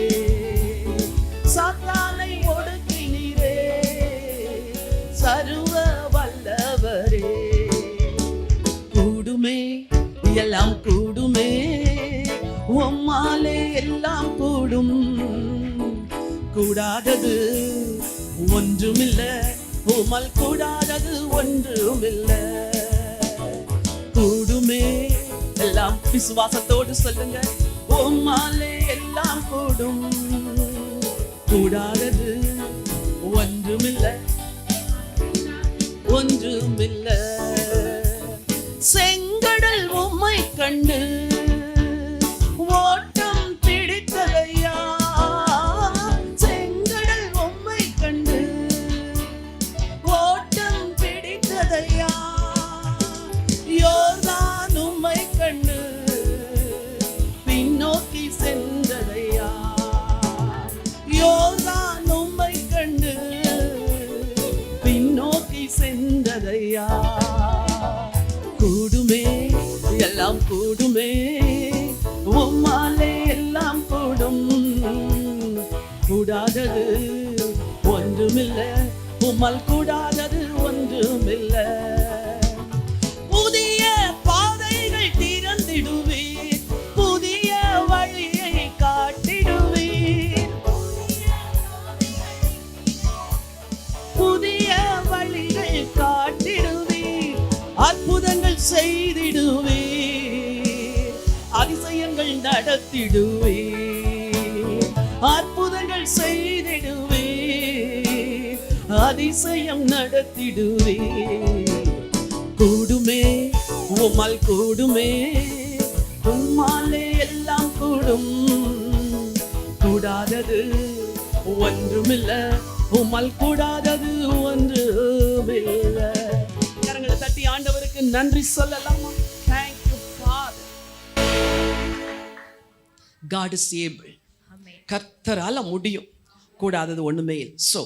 சாத்தானை ஒடுக்கினீரே, சர்வ வல்லவரே. கூடுமே, எல்லாம் கூடுமே, உம்மாலே எல்லாம் கூடும், கூடாதது ஒன்றுமில்ல, உம்மால் கூடாதது ஒன்றுமில்ல. கூடுமே, எல்லாம் விசுவாசத்தோடு சொல்லுங்க, உம்மாலே எல்லாம் கூடும், கூடாதது ஒன்றுமில்ல, ஒன்றுமில்ல. செங்கடல் உம்மை கண்டு ஓட்டம் பிடித்ததையா, செங்கடல் உம்மை கண்டு ஓட்டம் பிடித்ததையா. யோர்தான் உம்மை கண்டு பின்னோக்கி சென்றதையா, யோர்தான் உம்மை கண்டு பின்னோக்கி சென்றதையா. கூடுமே, எல்லாம் கூடுமே, உம்மாலே எல்லாம் கூடும், கூடாதது ஒன்றுமில்ல, உம்மால் கூடாதது ஒன்றுமில்ல. புதிய பாதைகள் திறந்திடுவீர், புதிய வழியை காட்டிடுவீர், புதிய வழிகள் காட்டிடுவீர். அற்புதங்கள் செய்திடுவீர், அதிசயங்கள் நடத்திடுவீர். அற்புதங்கள் செய்திடுவீர், அதிசயம் நடத்திடுவீர். கூடுமே, உம்மால் கூடுமே, உம்மாலே எல்லாம் கூடும், கூடாதது ஒன்றுமில்ல, உம்மால் கூடாதது ஒன்றுமில்ல. கரங்களை தட்டி ஆண்டவருக்கு நன்றி சொல்லலாமா? Thank you Father. God is able. கர்த்தரால முடியும், கூடாதது ஒண்ணுமே இல்லை. ஸோ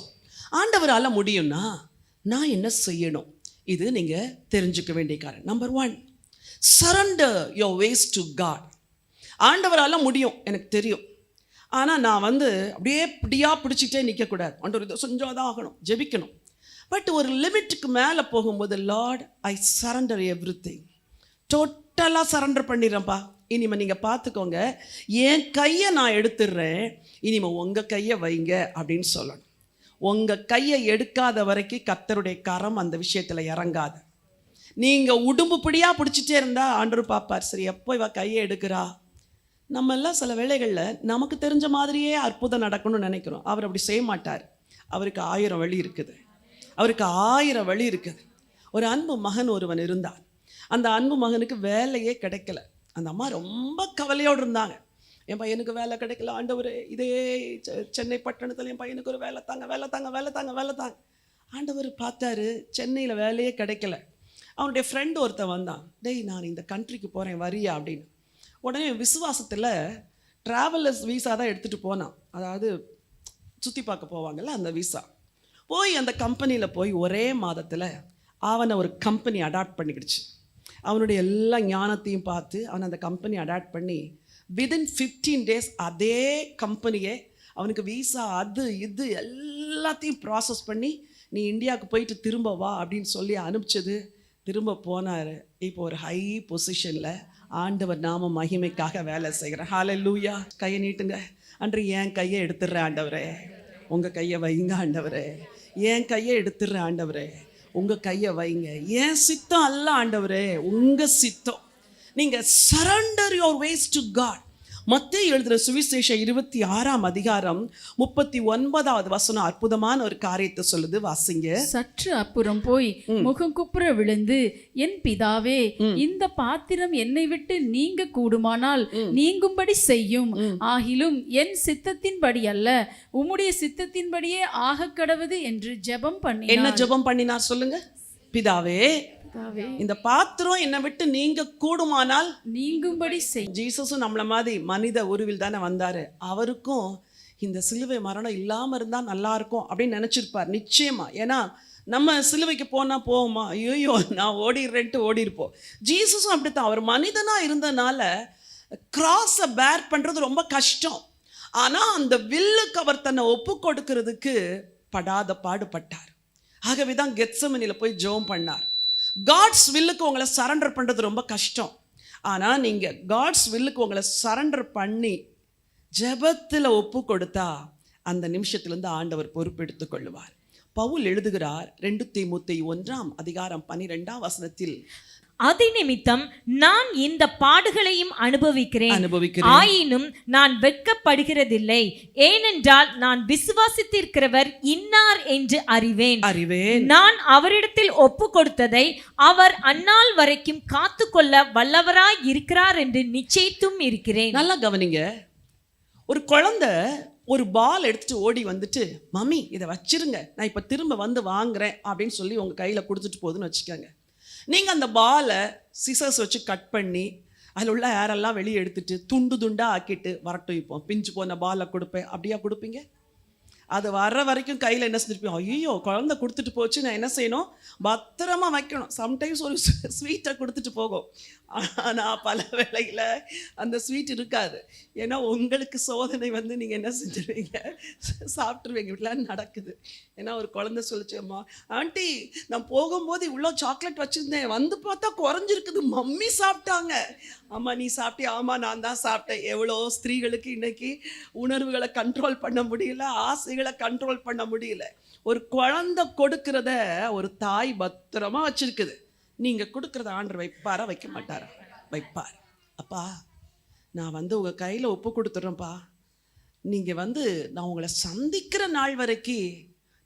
ஆண்டவரால முடியும்னா நான் என்ன செய்யணும்? இது நீங்க தெரிஞ்சுக்க வேண்டிய காரணம். Number 1, surrender your ways to God. ஆண்டவரால முடியும், எனக்கு தெரியும். ஆனால் நான் அப்படியே பிடிச்சிட்டே நிற்கக்கூடாது. ஆண்டவர் இதை செஞ்சாதான் ஆகணும், ஜெபிக்கணும். பட் ஒரு லிமிட்டுக்கு மேலே போகும்போது, லார்ட் ஐ சரண்டர் எவ்ரிதிங், டோட்டலாக சரண்டர் பண்ணிடுறேன்ப்பா. இனிமேல் நீங்கள் பார்த்துக்கோங்க, என் கையை நான் எடுத்துடுறேன், இனிமேல் உங்கள் கையை வைங்க அப்படின்னு சொல்லணும். உங்கள் கையை எடுக்காத வரைக்கும் கர்த்தருடைய கரம் அந்த விஷயத்தில் இறங்காது. நீங்கள் உடும்பு பிடியாக பிடிச்சிட்டே இருந்தால் ஆண்டவர் பார்ப்பார், சரி எப்போ இவ கையை எடுக்கிறா. நம்ம எல்லாம் சில வேளைகளில் நமக்கு தெரிஞ்ச மாதிரியே அற்புதம் நடக்கணும்னு நினைக்கிறோம். அவர் அப்படி செய்ய மாட்டார். அவருக்கு 1000 வழி இருக்குது, அவருக்கு 1000 வழி இருக்குது. ஒரு அன்பு மகன் ஒருவன் இருந்தான். அந்த அன்பு மகனுக்கு வேலையே கிடைக்கல. அந்த அம்மா ரொம்ப கவலையோடு இருந்தாங்க. என் பையனுக்கு வேலை கிடைக்கல ஆண்டவர், இதே சென்னை பட்டணத்தில் என் பையனுக்கு ஒரு வேலை தாங்க, வேலை தாங்க, வேலை தாங்க, வேலை தாங்க. ஆண்டவர் பார்த்தாரு, சென்னையில் வேலையே கிடைக்கல. அவனுடைய ஃப்ரெண்டு ஒருத்தன் வந்தான், டேய் நான் இந்த கண்ட்ரிக்கு போகிறேன் வரியா அப்படின்னு. உடனே விசுவாசத்தில் ட்ராவலர்ஸ் வீசா தான் எடுத்துகிட்டு போனான். அதாவது சுற்றி பார்க்க போவாங்கள்ல, அந்த வீசா. போய் அந்த கம்பெனியில் போய் ஒரே மாதத்தில் அவனை ஒரு கம்பெனி அடாப்ட் பண்ணிக்கிடுச்சு. அவனுடைய எல்லா ஞானத்தையும் பார்த்து அவனை அந்த கம்பெனி அடாப்ட் பண்ணி வித்தின் 15 days அதே கம்பெனியே அவனுக்கு வீசா அது இது எல்லாத்தையும் ப்ராசஸ் பண்ணி நீ இந்தியாவுக்கு போயிட்டு திரும்ப வா அப்படின்னு சொல்லி அனுப்பிச்சது. திரும்ப போனார். இப்போ ஒரு ஹை பொசிஷனில் ஆண்டவர் நாம மகிமைக்காக வேலை செய்கிறேன். ஹல்லேலூயா. கையை நீட்டுங்க. அன்று என் கையை எடுத்துடுறேன் ஆண்டவரே, உங்கள் கையை வைங்க ஆண்டவரே. என் கையை எடுத்துடுறேன் ஆண்டவரே, உங்கள் கையை வைங்க. என் சித்தம் அல்ல ஆண்டவரே, உங்கள் சித்தம். நீங்கள் surrender your ways to God. மத்தேயு எழுதின சுவிசேஷம் 26ஆம் அதிகாரம் 39வது வசனம் அற்புதமான ஒரு காரியத்தை சொல்லுது. வாசிங்க. சற்று அப்புறம் போய் முகம் குப்புற விழுந்து, என் பிதாவே, இந்த பாத்திரம் என்னை விட்டு நீங்க கூடுமானால் நீங்கும்படி செய்யும். ஆகிலும் என் சித்தத்தின்படி அல்ல, உம்முடைய சித்தத்தின்படியே ஆக கடவது என்று ஜெபம் பண்ணி. என்ன ஜெபம் பண்ணினார் சொல்லுங்க? பிதாவே, இந்த பாத்திரம் என்னை விட்டு நீங்க கூடுமானால் நீங்கும்படி செய். ஜீசஸும் நம்மள மாதிரி மனித உருவில் தானே வந்தாரு. அவருக்கும் இந்த சிலுவை மரணம் இல்லாம இருந்தா நல்லா இருக்கும் அப்படின்னு நினைச்சிருப்பார் நிச்சயமா. ஏன்னா நம்ம சிலுவைக்கு போவோமா, ஐயோ நான் ஓடிடுறேன்ட்டு ஓடிருப்போம். ஜீசஸும் அப்படித்தான். அவர் மனிதனா இருந்தனால கிராஸை பேர் பண்றது ரொம்ப கஷ்டம். ஆனா அந்த வில்லுக்கு அவர் தன்னை ஒப்பு கொடுக்கிறதுக்கு படாத பாடுபட்டார். ஆகவேதான் கெத்செமனில போய் ஜெபம் பண்ணார். காட்ஸ் வில்லுக்கு உங்களை சரண்டர் பண்ணுறது ரொம்ப கஷ்டம். ஆனால் நீங்கள் காட்ஸ் வில்லுக்கு உங்களை சரண்டர் பண்ணி ஜெபத்தில் ஒப்பு கொடுத்தா அந்த நிமிஷத்துலேருந்து ஆண்டவர் பொறுப்பெடுத்து கொள்ளுவார். பவுல் எழுதுகிறார் 2 தீமோத்தேயு 1ஆம் அதிகாரம் 12ஆம் வசனத்தில், அதி நிமித்தம் நான் இந்த பாடுகளையும் அனுபவிக்கிறேன். ஆயினும் நான் வெட்கப்படுகிறதில்லை, ஏனென்றால் நான் விசுவாசித்திருக்கிறவர் இன்னார் என்று அறிவேன். நான் அவரிடத்தில் ஒப்பு கொடுத்ததை அவர் அந்நாள் வரைக்கும் காத்து கொள்ள வல்லவராய் இருக்கிறார் என்று நிச்சயித்தும் இருக்கிறேன். நல்லா கவனிங்க. ஒரு குழந்தை ஒரு பால் எடுத்துட்டு ஓடி வந்துட்டு, மம்மி இதை வச்சிருங்க, நான் இப்போ திரும்ப வந்து வாங்குறேன் அப்படின்னு சொல்லி உங்கள் கையில் கொடுத்துட்டு போகுதுன்னு வச்சுக்கோங்க. நீங்கள் அந்த பாலை சிசர்ஸ் வச்சு கட் பண்ணி அதில் உள்ள ஏரெல்லாம் வெளியே எடுத்துட்டு துண்டு துண்டாக ஆக்கிட்டு வரட்டும் வைப்போம். பிஞ்சு போன பாலை கொடுப்பேன். அப்படியா கொடுப்பீங்க? அது வர்ற வரைக்கும் கையில் என்ன செஞ்சுருப்பீங்க? ஐயோ குழந்தை கொடுத்துட்டு போச்சு, நான் என்ன செய்யணும், பத்திரமா வைக்கணும். சம்டைம்ஸ் ஒரு ஸ்வீட்டை கொடுத்துட்டு போகும். ஆனால் பல வேளையில் அந்த ஸ்வீட் இருக்காது. ஏன்னா உங்களுக்கு சோதனை வந்து நீங்கள் என்ன செஞ்சுருவீங்க, சாப்பிட்ருவீங்க. இப்படிலாம் நடக்குது. ஏன்னா ஒரு குழந்தை சொல்லிச்சேம்மா, ஆண்டி நான் போகும்போது இவ்வளோ சாக்லேட் வச்சுருந்தேன், வந்து பார்த்தா குறைஞ்சிருக்குது, மம்மி சாப்பிட்டாங்க. ஆமாம் நீ சாப்பிட்டே? ஆமாம் நான் தான் சாப்பிட்டேன். எவ்வளோ ஸ்திரீகளுக்கு இன்னைக்கு உணர்வுகளை கண்ட்ரோல் பண்ண முடியல, ஆசைகளை கண்ட்ரோல் பண்ண முடியல. ஒரு குழந்தை கொடுக்கிறத ஒரு தாய் பத்திரமா வச்சிருக்குது. நீங்கள் கொடுக்குறத ஆண்டவர் வைப்பாரா வைக்க மாட்டாரா? வைப்பார். அப்பா நான் வந்து உங்கள் கையில் ஒப்பு கொடுத்துட்றேன்ப்பா, நீங்கள் வந்து நான் உங்களை சந்திக்கிற நாள் வரைக்கும்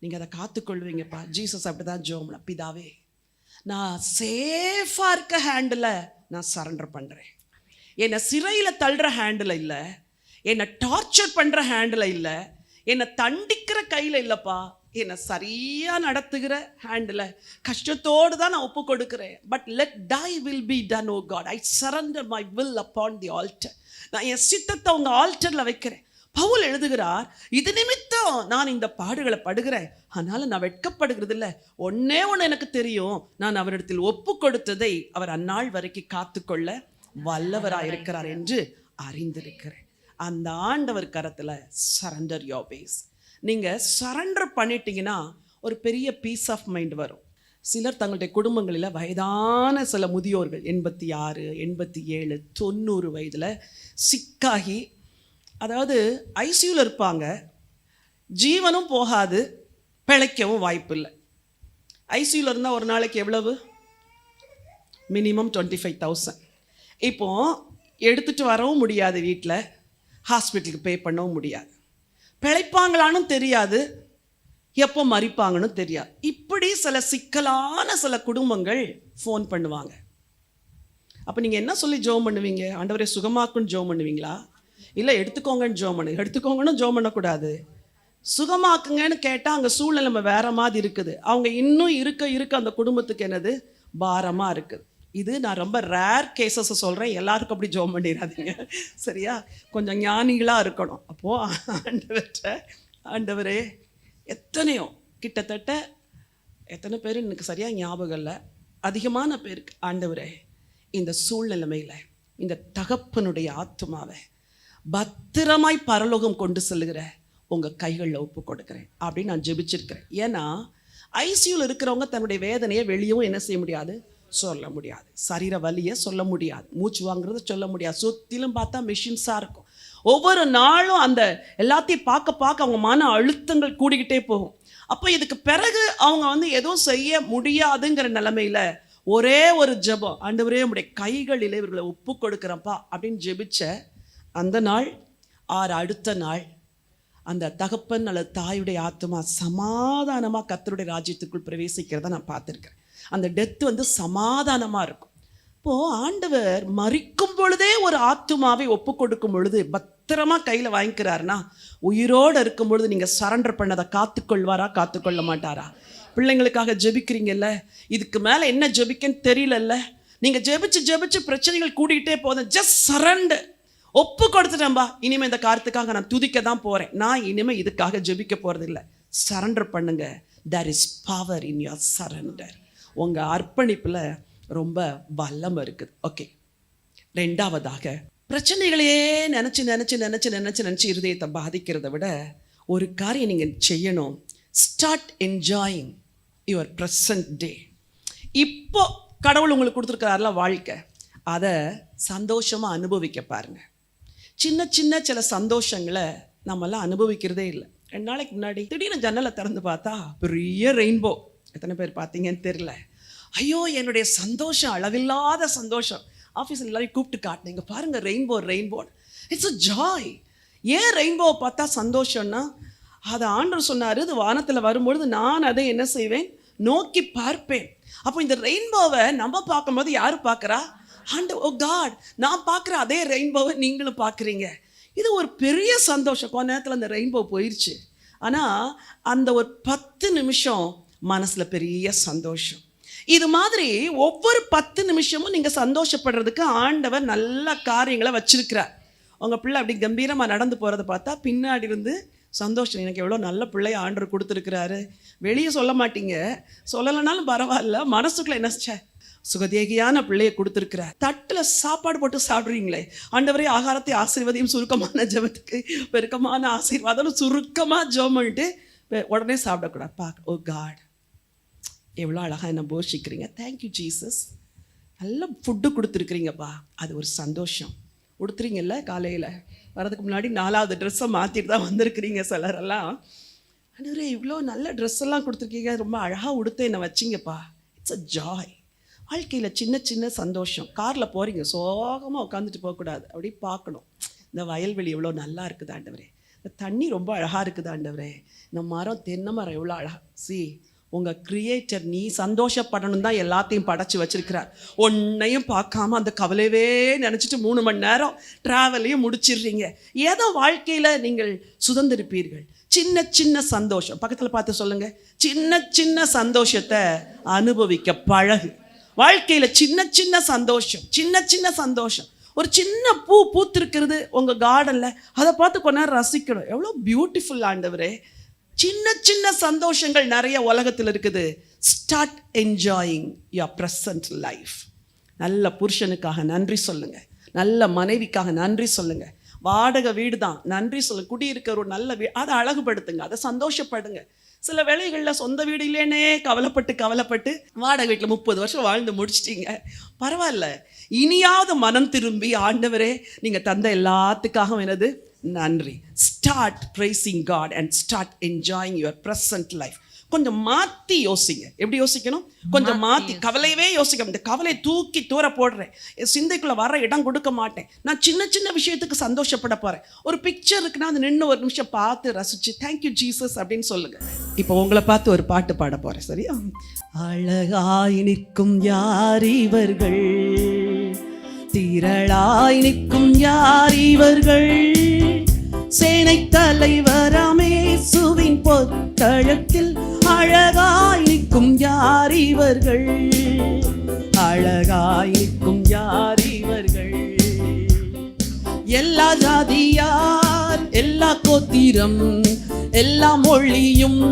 நீங்கள் அதை காத்துக்கொள்வீங்கப்பா. ஜீசஸ் அப்படி தான் ஜெபம். பிதாவே நான் சேஃபாக இருக்க ஹேண்டில் நான் சரண்டர் பண்ணுறேன். என்னை சிறையில் தள்ளுற ஹேண்டில் இல்லை, என்னை டார்ச்சர் பண்ணுற ஹேண்டில் இல்லை, என்னை தண்டிக்கிற கையில் இல்லைப்பா, என்னை சரியாக நடத்துகிற ஹேண்டில் கஷ்டத்தோடு தான் நான் ஒப்பு கொடுக்குறேன். But let thy will be done O God. I surrender my will upon the altar. நான் என் சித்தத்தை உங்கள் ஆல்டரில் வைக்கிறேன். பவுல் எழுதுகிறார், இது நிமித்தம் நான் இந்த பாடுகளை படுகிறேன், அதனால நான் வெட்கப்படுகிறது இல்லை. ஒன்னே ஒன்று எனக்கு தெரியும், நான் அவரிடத்தில் ஒப்பு கொடுத்ததை அவர் அந்நாள் வரைக்கும் காத்துக்கொள்ள வல்லவராக இருக்கிறார் என்று அறிந்திருக்கிறேன். அந்த ஆண்டவர் கரத்தில் சரண்டர் யோர் வேஸ். நீங்கள் சரண்டர் பண்ணிட்டீங்கன்னா ஒரு பெரிய பீஸ் ஆஃப் மைண்ட் வரும். சிலர் தங்களுடைய குடும்பங்களில் வயதான சில முதியோர்கள் 86, 87, 90 வயதில் சிக்காகி, அதாவது ஐசியூவில் இருப்பாங்க. ஜீவனும் போகாது, பிழைக்கவும் வாய்ப்பு இல்லை. ஐசியூவில் இருந்தால் ஒரு நாளைக்கு எவ்வளவு? மினிமம் 25,000. இப்போது எடுத்துகிட்டு வரவும் முடியாது, வீட்டில் ஹாஸ்பிட்டலுக்கு பே பண்ணவும் முடியாது. பிழைப்பாங்களான்னு தெரியாது, எப்போ மறிப்பாங்கன்னு தெரியாது. இப்படி சில சிக்கலான சில குடும்பங்கள் ஃபோன் பண்ணுவாங்க. அப்போ நீங்கள் என்ன சொல்லி ஜெபம் பண்ணுவீங்க? ஆண்டவரே சுகமாக்குன்னு ஜெபம் பண்ணுவீங்களா? இல்லை எடுத்துக்கோங்கன்னு ஜெபம் பண்ணு. எடுத்துக்கோங்கன்னு ஜெபம் பண்ணக்கூடாது. சுகமாக்குங்கன்னு கேட்டால் அங்கே சூழ்நிலை நம்ம வேறு மாதிரி இருக்குது. அவங்க இன்னும் இருக்க அந்த குடும்பத்துக்கு என்னது பாரமாக இருக்குது. இது நான் ரொம்ப ரேர் கேசஸை சொல்கிறேன். எல்லாருக்கும் அப்படி ஜெபம் பண்ணிடாதீங்க, சரியா? கொஞ்சம் ஞானிகளாக இருக்கணும். அப்போது ஆண்டவரே எத்தனையோ கிட்டத்தட்ட எத்தனை பேர் எனக்கு சரியாக ஞாபகம் இல்லை, அதிகமான பேருக்கு ஆண்டவரே இந்த சூழ்நிலைமையில் இந்த தகப்பனுடைய ஆத்மாவை பத்திரமாய் பரலோகம் கொண்டு செல்லுகிற உங்கள் கைகளில் ஒப்பு கொடுக்குறேன் அப்படின்னு நான் ஜெபிச்சிருக்கிறேன். ஏன்னா ஐசியூவில் இருக்கிறவங்க தன்னுடைய வேதனையை வெளியவும் என்ன செய்ய முடியாது, சொல்ல முடியாது. சரீர வலியை சொல்ல முடியாது, மூச்சு வாங்குறத சொல்ல முடியாது. சுற்றிலும் பார்த்தா மிஷின்ஸாக இருக்கும். ஒவ்வொரு நாளும் அந்த எல்லாத்தையும் பார்க்க அவங்க மன அழுத்தங்கள் கூடிக்கிட்டே போகும். அப்போ இதுக்கு பிறகு அவங்க வந்து எதுவும் செய்ய முடியாதுங்கிற நிலைமையில் ஒரே ஒரு ஜெபம், ஆண்டவரே உம்முடைய கைகளில் இவர்களை ஒப்பு கொடுக்குறப்பா அப்படின்னு ஜெபிச்ச அந்த நாள் அடுத்த நாள் அந்த தகப்பன் அல்லது தாயுடைய ஆத்மா சமாதானமாக கர்த்தருடைய ராஜ்யத்துக்குள் பிரவேசிக்கிறத நான் பார்த்துருக்கேன். அந்த டெத்து சமாதானமாக இருக்கும். இப்போது ஆண்டவர் மரிக்கும் பொழுதே ஒரு ஆத்துமாவை ஒப்பு கொடுக்கும் பொழுது பத்திரமா கையில் வாங்கிக்கிறாருன்னா, உயிரோடு இருக்கும் பொழுது நீங்கள் சரண்டர் பண்ணதை காத்துக்கொள்வாரா காத்துக்கொள்ள மாட்டாரா? பிள்ளைங்களுக்காக ஜெபிக்கிறீங்கல்ல, இதுக்கு மேலே என்ன ஜெபிக்கன்னு தெரியலல்ல, நீங்கள் ஜெபிச்சு பிரச்சனைகள் கூடிக்கிட்டே போதும். ஜஸ்ட் சரண்டர், ஒப்பு கொடுத்துட்டேன்பா, இனிமேல் இந்த காரியத்துக்காக நான் துதிக்க தான் போகிறேன், நான் இனிமேல் இதுக்காக ஜெபிக்க போகிறதில்ல. சரண்டர் பண்ணுங்க. There is power in your surrender. உங்கள் அர்ப்பணிப்பில் ரொம்ப பலம் இருக்குது. ஓகே, ரெண்டாவதாக, பிரச்சனைகளையே நினச்சி இருதயத்தை பாதிக்கிறத விட ஒரு காரியம் நீங்கள் செய்யணும். ஸ்டார்ட் என்ஜாயிங் யுவர் ப்ரெசன்ட் டே. இப்போ கடவுள் உங்களுக்கு கொடுத்துருக்காருல வாழ்க்கை, அதை சந்தோஷமாக அனுபவிக்க பாருங்க. சின்ன சில சந்தோஷங்களை நம்மெல்லாம் அனுபவிக்கிறதே இல்லை. 2 நாளைக்கு முன்னாடி திடீர்னு ஜன்னலை திறந்து பார்த்தா பெரிய ரெயின்போ. எத்தனை பேர் பார்த்தீங்கன்னு தெரியல. ஐயோ, என்னுடைய சந்தோஷம் அளவில்லாத சந்தோஷம். ஆஃபீஸில் எல்லாரையும் கூப்பிட்டு காட்டினேன், இங்கே பாருங்கள் ரெயின்போ. It's a joy. ஏன் ரெயின்போவை பார்த்தா சந்தோஷம்னா, அதை ஆண்டவர் சொன்னார், இது வானத்தில் வரும்பொழுது நான் அதை என்ன செய்வேன், நோக்கி பார்ப்பேன். அப்போ இந்த ரெயின்போவை நம்ம பார்க்கும்போது யார் பார்க்குறா? ஆண்டவர். ஓ காட், நான் பார்க்குற அதே ரெயின்போவை நீங்களும் பார்க்குறீங்க. இது ஒரு பெரிய சந்தோஷம். கொஞ்ச நேரத்தில் அந்த ரெயின்போ போயிடுச்சு, ஆனால் அந்த ஒரு 10 நிமிஷம் மனசில் பெரிய சந்தோஷம். இது மாதிரி ஒவ்வொரு 10 நிமிஷமும் நீங்கள் சந்தோஷப்படுறதுக்கு ஆண்டவர் நல்ல காரியங்களை வச்சிருக்கிறார். உங்கள் பிள்ளை அப்படி கம்பீரமாக நடந்து போகிறத பார்த்தா பின்னாடி இருந்து சந்தோஷம். எனக்கு எவ்வளோ நல்ல பிள்ளைய ஆண்டவர் கொடுத்துருக்கிறாரு. வெளியே சொல்ல மாட்டீங்க, சொல்லலைனாலும் பரவாயில்ல, மனசுக்குள்ள என்ன சுகதேகியான பிள்ளையை கொடுத்துருக்கிறார். தட்டில் சாப்பாடு போட்டு சாப்பிட்றீங்களே, ஆண்டவரே ஆகாரத்தை ஆசீர்வதியும், சுருக்கமான ஜெபத்துக்கு பெருக்கமான ஆசீர்வாதம், சுருக்கமாக ஜெபம் பண்ணிட்டு உடனே சாப்பிடக்கூடாது. ஓ காட், எவ்வளோ அழகாக என்ன போஷிக்கிறீங்க, தேங்க்யூ ஜீசஸ், நல்ல ஃபுட்டு கொடுத்துருக்குறீங்கப்பா. அது ஒரு சந்தோஷம். கொடுத்துறீங்கல்ல, காலையில் வரதுக்கு முன்னாடி 4வது ட்ரெஸ்ஸை மாற்றிட்டு தான் வந்திருக்கிறீங்க சிலரெல்லாம். ஆண்டவரே இவ்வளோ நல்ல ட்ரெஸ் எல்லாம் கொடுத்துருக்கீங்க, ரொம்ப அழகாக உடுத்து என்னை வச்சிங்கப்பா. It's a joy. வாழ்க்கையில் சின்ன சந்தோஷம். காரில் போகிறீங்க, சோகமாக உட்காந்துட்டு போகக்கூடாது, அப்படி பார்க்கணும். இந்த வயல்வெளி எவ்வளோ நல்லா இருக்குது ஆண்டவரே, இந்த தண்ணி ரொம்ப அழகாக இருக்குது ஆண்டவரே, இந்த மரம், தென்னை மரம் எவ்வளோ அழகா. உங்கள் கிரியேட்டர் நீ சந்தோஷப்படணும் தான் எல்லாத்தையும் படைச்சி வச்சிருக்கிறார். ஒன்றையும் பார்க்காம அந்த கவலையவே நினச்சிட்டு 3 மணி நேரம் ட்ராவலையும் முடிச்சிடுறீங்க. ஏதோ வாழ்க்கையில் நீங்கள் சுதந்திரிப்பீர்கள். சின்ன சந்தோஷம். பக்கத்தில் பார்த்து சொல்லுங்கள், சின்ன சந்தோஷத்தை அனுபவிக்க பழகு. வாழ்க்கையில் சின்ன சந்தோஷம். ஒரு சின்ன பூ பூத்திருக்கிறது உங்கள் கார்டனில், அதை பார்த்து கொஞ்ச நேரம் ரசிக்கணும். எவ்வளோ பியூட்டிஃபுல் ஆண்டவரே. சின்ன சந்தோஷங்கள் நிறைய உலகத்தில் இருக்குது. Start enjoying your present life. நல்ல புருஷனுக்காக நன்றி சொல்லுங்கள், நல்ல மனைவிக்காக நன்றி சொல்லுங்கள். வாடகை வீடு தான், நன்றி சொல்லுங்கள். குடியிருக்கிற ஒரு நல்ல வீடு, அதை அழகுபடுத்துங்க, அதை சந்தோஷப்படுங்க. சில வேளைகளில் சொந்த வீடு இல்லைன்னே கவலைப்பட்டு வாடகை வீட்டில் 30 வருஷம் வாழ்ந்து முடிச்சிட்டிங்க. பரவாயில்ல, இனியாவது மனம் திரும்பி ஆண்டவரே நீங்கள் தந்த எல்லாத்துக்காகவும் எனது நன்றி. Start praising God and start enjoying your present life. கொஞ்சம் மாற்றி யோசிங்க. எப்படி யோசிக்கணும்? கொஞ்சம் மாற்றி. கவலையவே யோசிக்க, இந்த கவலையை தூக்கி தூர போடுறேன், சிந்தைக்குள்ளே வர இடம் கொடுக்க மாட்டேன். நான் சின்ன விஷயத்துக்கு சந்தோஷப்பட போகிறேன். ஒரு பிக்சர் இருக்குன்னா அது நின்று ஒரு நிமிஷம் பார்த்து ரசிச்சு தேங்க்யூ ஜீசஸ் அப்படின்னு சொல்லுங்கள். இப்போ உங்களை பார்த்து ஒரு பாட்டு பாட போகிறேன், சரியா? அழகாய் நிற்கும் யார் இவர்கள், திரளாய் நிற்கும் யார் இவர்கள், சேனை தலைவராமே சுவின் பொத்தழத்தில் அழகாய் நிற்கும் யார் இவர்கள், அழகாய் நிற்கும் யார் இவர்கள். எல்லா ஜாதியார், எல்லா கோத்திரம், எல்லா மொழியும்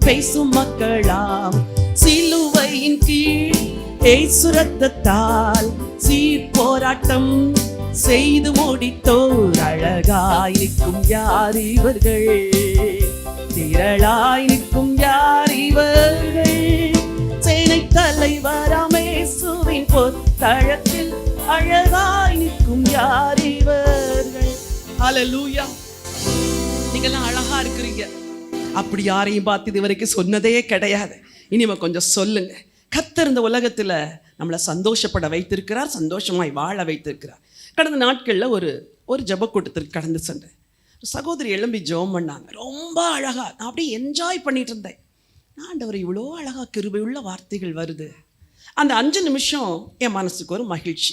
பேசும் மக்களாம், சிலுவையின் கீழ் இயேசு இரத்தத்தால் சீர் போராட்டம் செய்து முடித்தோர், அழகாய் நிற்கும் யார் இவர்கள், திரளாய் நிற்கும் யார் இவர்கள், சேனை தலைவராம் இயேசுவின் பொத்தழத்தில் அழகாய் நிற்கும் யார் இவர்கள். ஹல்லேலூயா. நீங்கெல்லாம் அழகா இருக்கிறீங்க. அப்படி யாரையும் பார்த்து இது வரைக்கும் சொன்னதே கிடையாது. இனிமே கொஞ்சம் சொல்லுங்க. கர்த்தர் இந்த உலகத்தில் நம்மளை சந்தோஷப்பட வைத்திருக்கிறார், சந்தோஷமாய் வாழ வைத்திருக்கிறார். கடந்த நாட்களில் ஒரு ஒரு ஜெப கூட்டத்திற்கு கடந்து சென்றேன். சகோதரி எழும்பி ஜெபம் பண்ணாங்க. ரொம்ப அழகாக நான் அப்படியே என்ஜாய் பண்ணிட்டு இருந்தேன். ஆண்டவர் இவ்வளோ அழகாக கிருபையுள்ள வார்த்தைகள் வருது. அந்த 5 நிமிஷம் என் மனசுக்கு ஒரு மகிழ்ச்சி.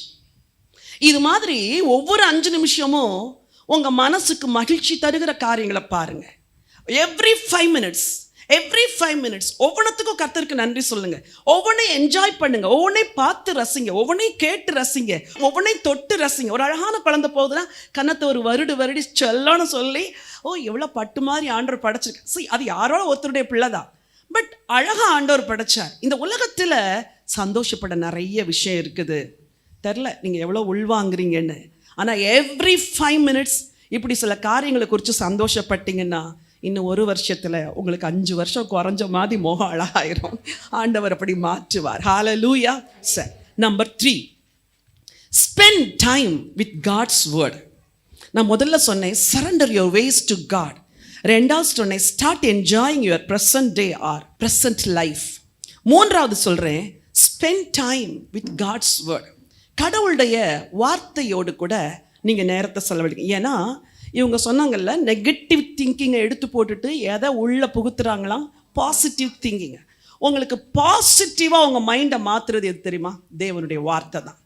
இது மாதிரி ஒவ்வொரு 5 நிமிஷமும் உங்கள் மனசுக்கு மகிழ்ச்சி தருகிற காரியங்களை பாருங்கள். எவ்ரி 5 மினிட்ஸ் ஒவ்வொன்றுத்துக்கும் கர்த்தருக்கு நன்றி சொல்லுங்க. ஒவ்வொன்றையும் என்ஜாய் பண்ணுங்க. ஒவ்வொன்றையும் பார்த்து ரசிங்க. ஒவ்வொன்றையும் கேட்டு ரசிங்க. ஒவ்வொன்றையும் தொட்டு ரசிங்க. ஒரு அழகான குழந்தை போகுதுன்னா கன்னத்தை ஒரு வருடி சொல்லணும்னு சொல்லி, ஓ எவ்வளோ பட்டு மாதிரி ஆண்டவர் படைச்சிருக்கு. சரி, அது யாரோட ஒருத்தருடைய பிள்ளை தான், பட் அழகாக ஆண்டவர் படைச்சார். இந்த உலகத்தில் சந்தோஷப்பட நிறைய விஷயம் இருக்குது. தெரில நீங்கள் எவ்வளோ உள்வாங்குறீங்கன்னு. ஆனால் எவ்ரி 5 மினிட்ஸ் இப்படி சில காரியங்களை குறித்து சந்தோஷப்பட்டீங்கன்னா இன்னும் 1 வருஷத்தில் உங்களுக்கு 5 வருஷம் குறைஞ்ச மாதிரி முகம் அழகாயிரும். ஆண்டவர் அப்படி மாற்றுவார். ஹalleluya. சரி, number 3, spend time with God's word. நான் முதல்ல சொன்னேன் surrender your ways to God. ரெண்டாவது சொன்னேன் start enjoying your present day or present life. மூன்றாவது சொல்கிறேன் spend time with God's word. கடவுளுடைய வார்த்தையோடு கூட நீங்கள் நேரத்தை செலவழிங்க. ஏன்னா இவங்க சொன்னாங்கல்ல, நெகட்டிவ் திங்கிங்கை எடுத்து போட்டுட்டு எதை உள்ளே புகுத்துறாங்களாம், பாசிட்டிவ் திங்கிங்கை. உங்களுக்கு பாசிட்டிவாக உங்கள் மைண்டை மாற்றுறது எது தெரியுமா? தேவனுடைய வார்த்தை தான்.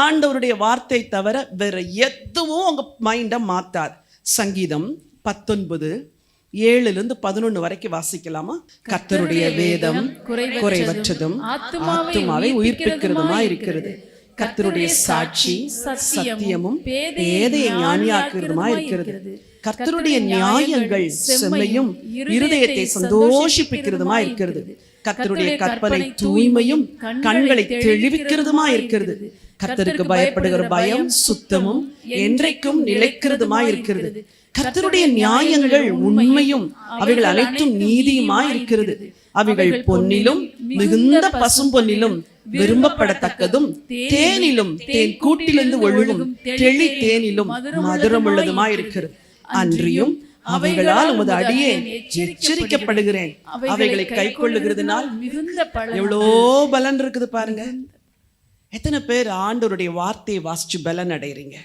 ஆண்டவருடைய வார்த்தை தவிர வேறு எதுவும் உங்கள் மைண்டை மாற்றாது. சங்கீதம் 19:7-11 வரைக்கும் வாசிக்கலாமா? கர்த்தருடைய வேதம் குறைவற்றதும் ஆத்துமாவை உயிர்ப்பிக்கிறதுமா இருக்கிறது. கர்த்தருடைய சாட்சி சத்தியமும் பேதையை ஞானியாக்குறதுமா இருக்கிறது. கர்த்தருடைய நியாயங்கள் செம்மையும் இருதயத்தை சந்தோஷிப்பிக்கிறதுமா இருக்கிறது. கர்த்தருடைய கற்பனை தூய்மையும் கண்களை தெளிவிக்கிறதுமா இருக்கிறது. கர்த்தருக்கு பயப்படுகிற பயம் சுத்தமும் என்றைக்கும் நிலைக்கிறதுமா இருக்கிறது. கர்த்தருடைய நியாயங்கள் உண்மையும் அவைகள் அனைத்தும் நீதியுமா இருக்கிறது. அவைகள் பொன்னிலும் மிகுந்த பசும் பொன்னிலும் விரும்பப்படத்தக்கதும் தேனிலும் தேன் கூட்டிலிருந்து ஒழுகும் தெளி தேனிலும் மதுரம் உள்ளதுமா இருக்கிறது. அன்றியும் அவைகளால் உமது அடியேன் எச்சரிக்கப்படுகிறேன். அவைகளை கை கொள்ளுகிறதுனால் எவ்வளோ பலன் இருக்குது பாருங்க. எத்தனை பேர் ஆண்டவருடைய வார்த்தையை வாசிச்சு பலன் அடைகிறீங்க?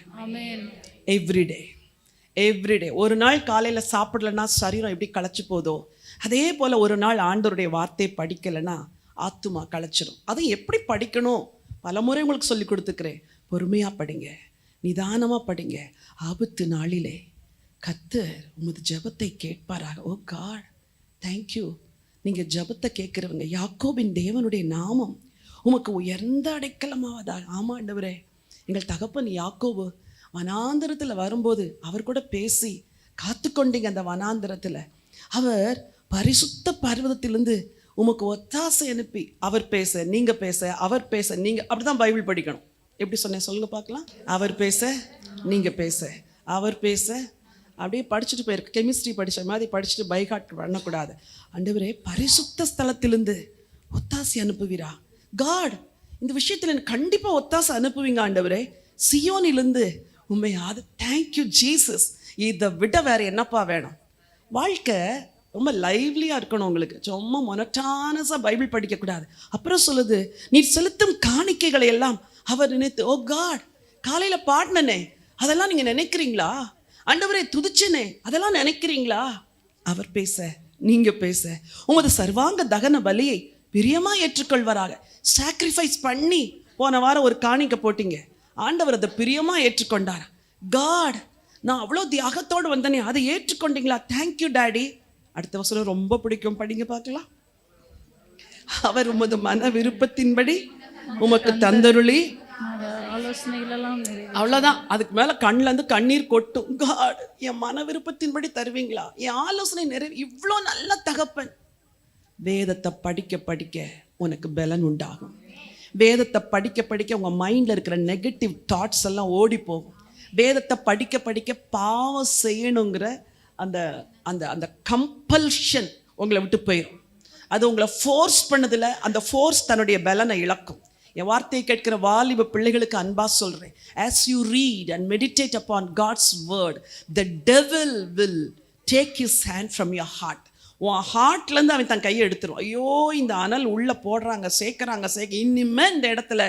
எவ்ரிடே. ஒரு நாள் காலையில் சாப்பிடலன்னா சரீரம் எப்படி களைச்சு போதோ, அதே போல் ஒரு நாள் ஆண்டவருடைய வார்த்தையை படிக்கலைன்னா ஆத்துமா களைச்சிடும். அதுவும் எப்படி படிக்கணும் பலமுறை உங்களுக்கு சொல்லி கொடுத்துக்கிறேன். பொறுமையாக படிங்க, நிதானமாக படிங்க. ஆபத்து நாளிலே கர்த்தர் உமது ஜெபத்தை கேட்பாராக. ஓ காட், தேங்க்யூ. நீங்கள் ஜெபத்தை கேட்குறவங்க, யாக்கோபின் தேவனுடைய நாமம் உமக்கு உயர்ந்த அடைக்கலமாவதாக. ஆமாம் ஆண்டவரே, எங்கள் தகப்பன் யாக்கோபு வனாந்தரத்தில் வரும்போது அவர் கூட பேசி காத்து கொண்டீங்க. அந்த வனாந்தரத்தில் அவர் பரிசுத்த பர்வதத்திலிருந்து உமக்கு ஒத்தாசை அனுப்பி அவர் பேச நீங்கள் பேச அவர் பேச நீங்கள், அப்படி தான் பைபிள் படிக்கணும். எப்படி சொன்னேன் சொல்லுங்க பார்க்கலாம்? அவர் பேச நீங்கள் பேச அவர் பேச, அப்படியே படிச்சுட்டு போயிருக்கு. கெமிஸ்ட்ரி படித்த மாதிரி படிச்சுட்டு பைகாட் பண்ணக்கூடாது. ஆண்டவரே பரிசுத்த ஸ்தலத்திலிருந்து ஒத்தாசை அனுப்புவீரா காட்? இந்த விஷயத்தில் எனக்கு கண்டிப்பாக ஒத்தாசை அனுப்புவீங்க ஆண்டவரே. சியோனிலிருந்து உண்மையாது. Thank you Jesus. இதை விட வேறு என்னப்பா வேணும்? வாழ்க்கை ரொம்ப லைவ்லியாக இருக்கணும் உங்களுக்கு. சும்மா மொனட்டானஸாக பைபிள் படிக்கக்கூடாது. அப்புறம் சொல்லுது, நீ செலுத்தும் காணிக்கைகளை எல்லாம் அவர் நினைத்து, ஓ காட் காலையில் பாடினனே அதெல்லாம் நீங்கள் நினைக்கிறீங்களா? ஆண்டவரே துதிச்சனே அதெல்லாம் நினைக்கிறீங்களா? அவர் பேச நீங்கள் பேச, உமது சர்வாங்க தகன பலியை பிரியமாக ஏற்றுக்கொள்வாராக. சாக்ரிஃபைஸ் பண்ணி போன வாரம் ஒரு காணிக்கை போட்டிங்க, ஆண்டவர் அதை பிரியமாக ஏற்றுக்கொண்டார். காட் நான் அவ்வளோ தியாகத்தோடு வந்தனே, அதை ஏற்றுக்கொண்டீங்களா? Thank you daddy. அடுத்த வசனம் ரொம்ப பிடிக்கும், படிங்க பார்க்கலாம். அவர் உமது மன விருப்பத்தின்படி உமக்கு தந்தருளி அவ்வளோதான். அதுக்கு மேலே கண்ணிலேருந்து கண்ணீர் கொட்டும். காட் என் மன விருப்பத்தின்படி தருவீங்களா? என் ஆலோசனை இவ்வளோ நல்ல தகப்பன். வேதத்தை படிக்க படிக்க உனக்கு பலன் உண்டாகும். வேதத்தை படிக்க படிக்க உங்கள் மைண்டில் இருக்கிற நெகட்டிவ் தாட்ஸ் எல்லாம் ஓடி போகும். வேதத்தை படிக்க படிக்க பாவம் செய்யணுங்கிற அந்த அந்த அந்த கம்பல்ஷன் உங்களை விட்டு போயிடும். அது உங்களை ஃபோர்ஸ் பண்ணதில் அந்த ஃபோர்ஸ் தன்னுடைய பலனை இழக்கும். என் வார்த்தையை கேட்கிற வாலிப பிள்ளைகளுக்கு அன்பாக சொல்கிறேன், as you read and meditate upon God's word, the devil will take his hand from your heart. உன் ஹார்ட்லேருந்து அவன் தன் கையை எடுத்துரும். ஐயோ இந்த அனல் உள்ளே போடுறாங்க சேர்க்குறாங்க இனிமேல் இந்த இடத்துல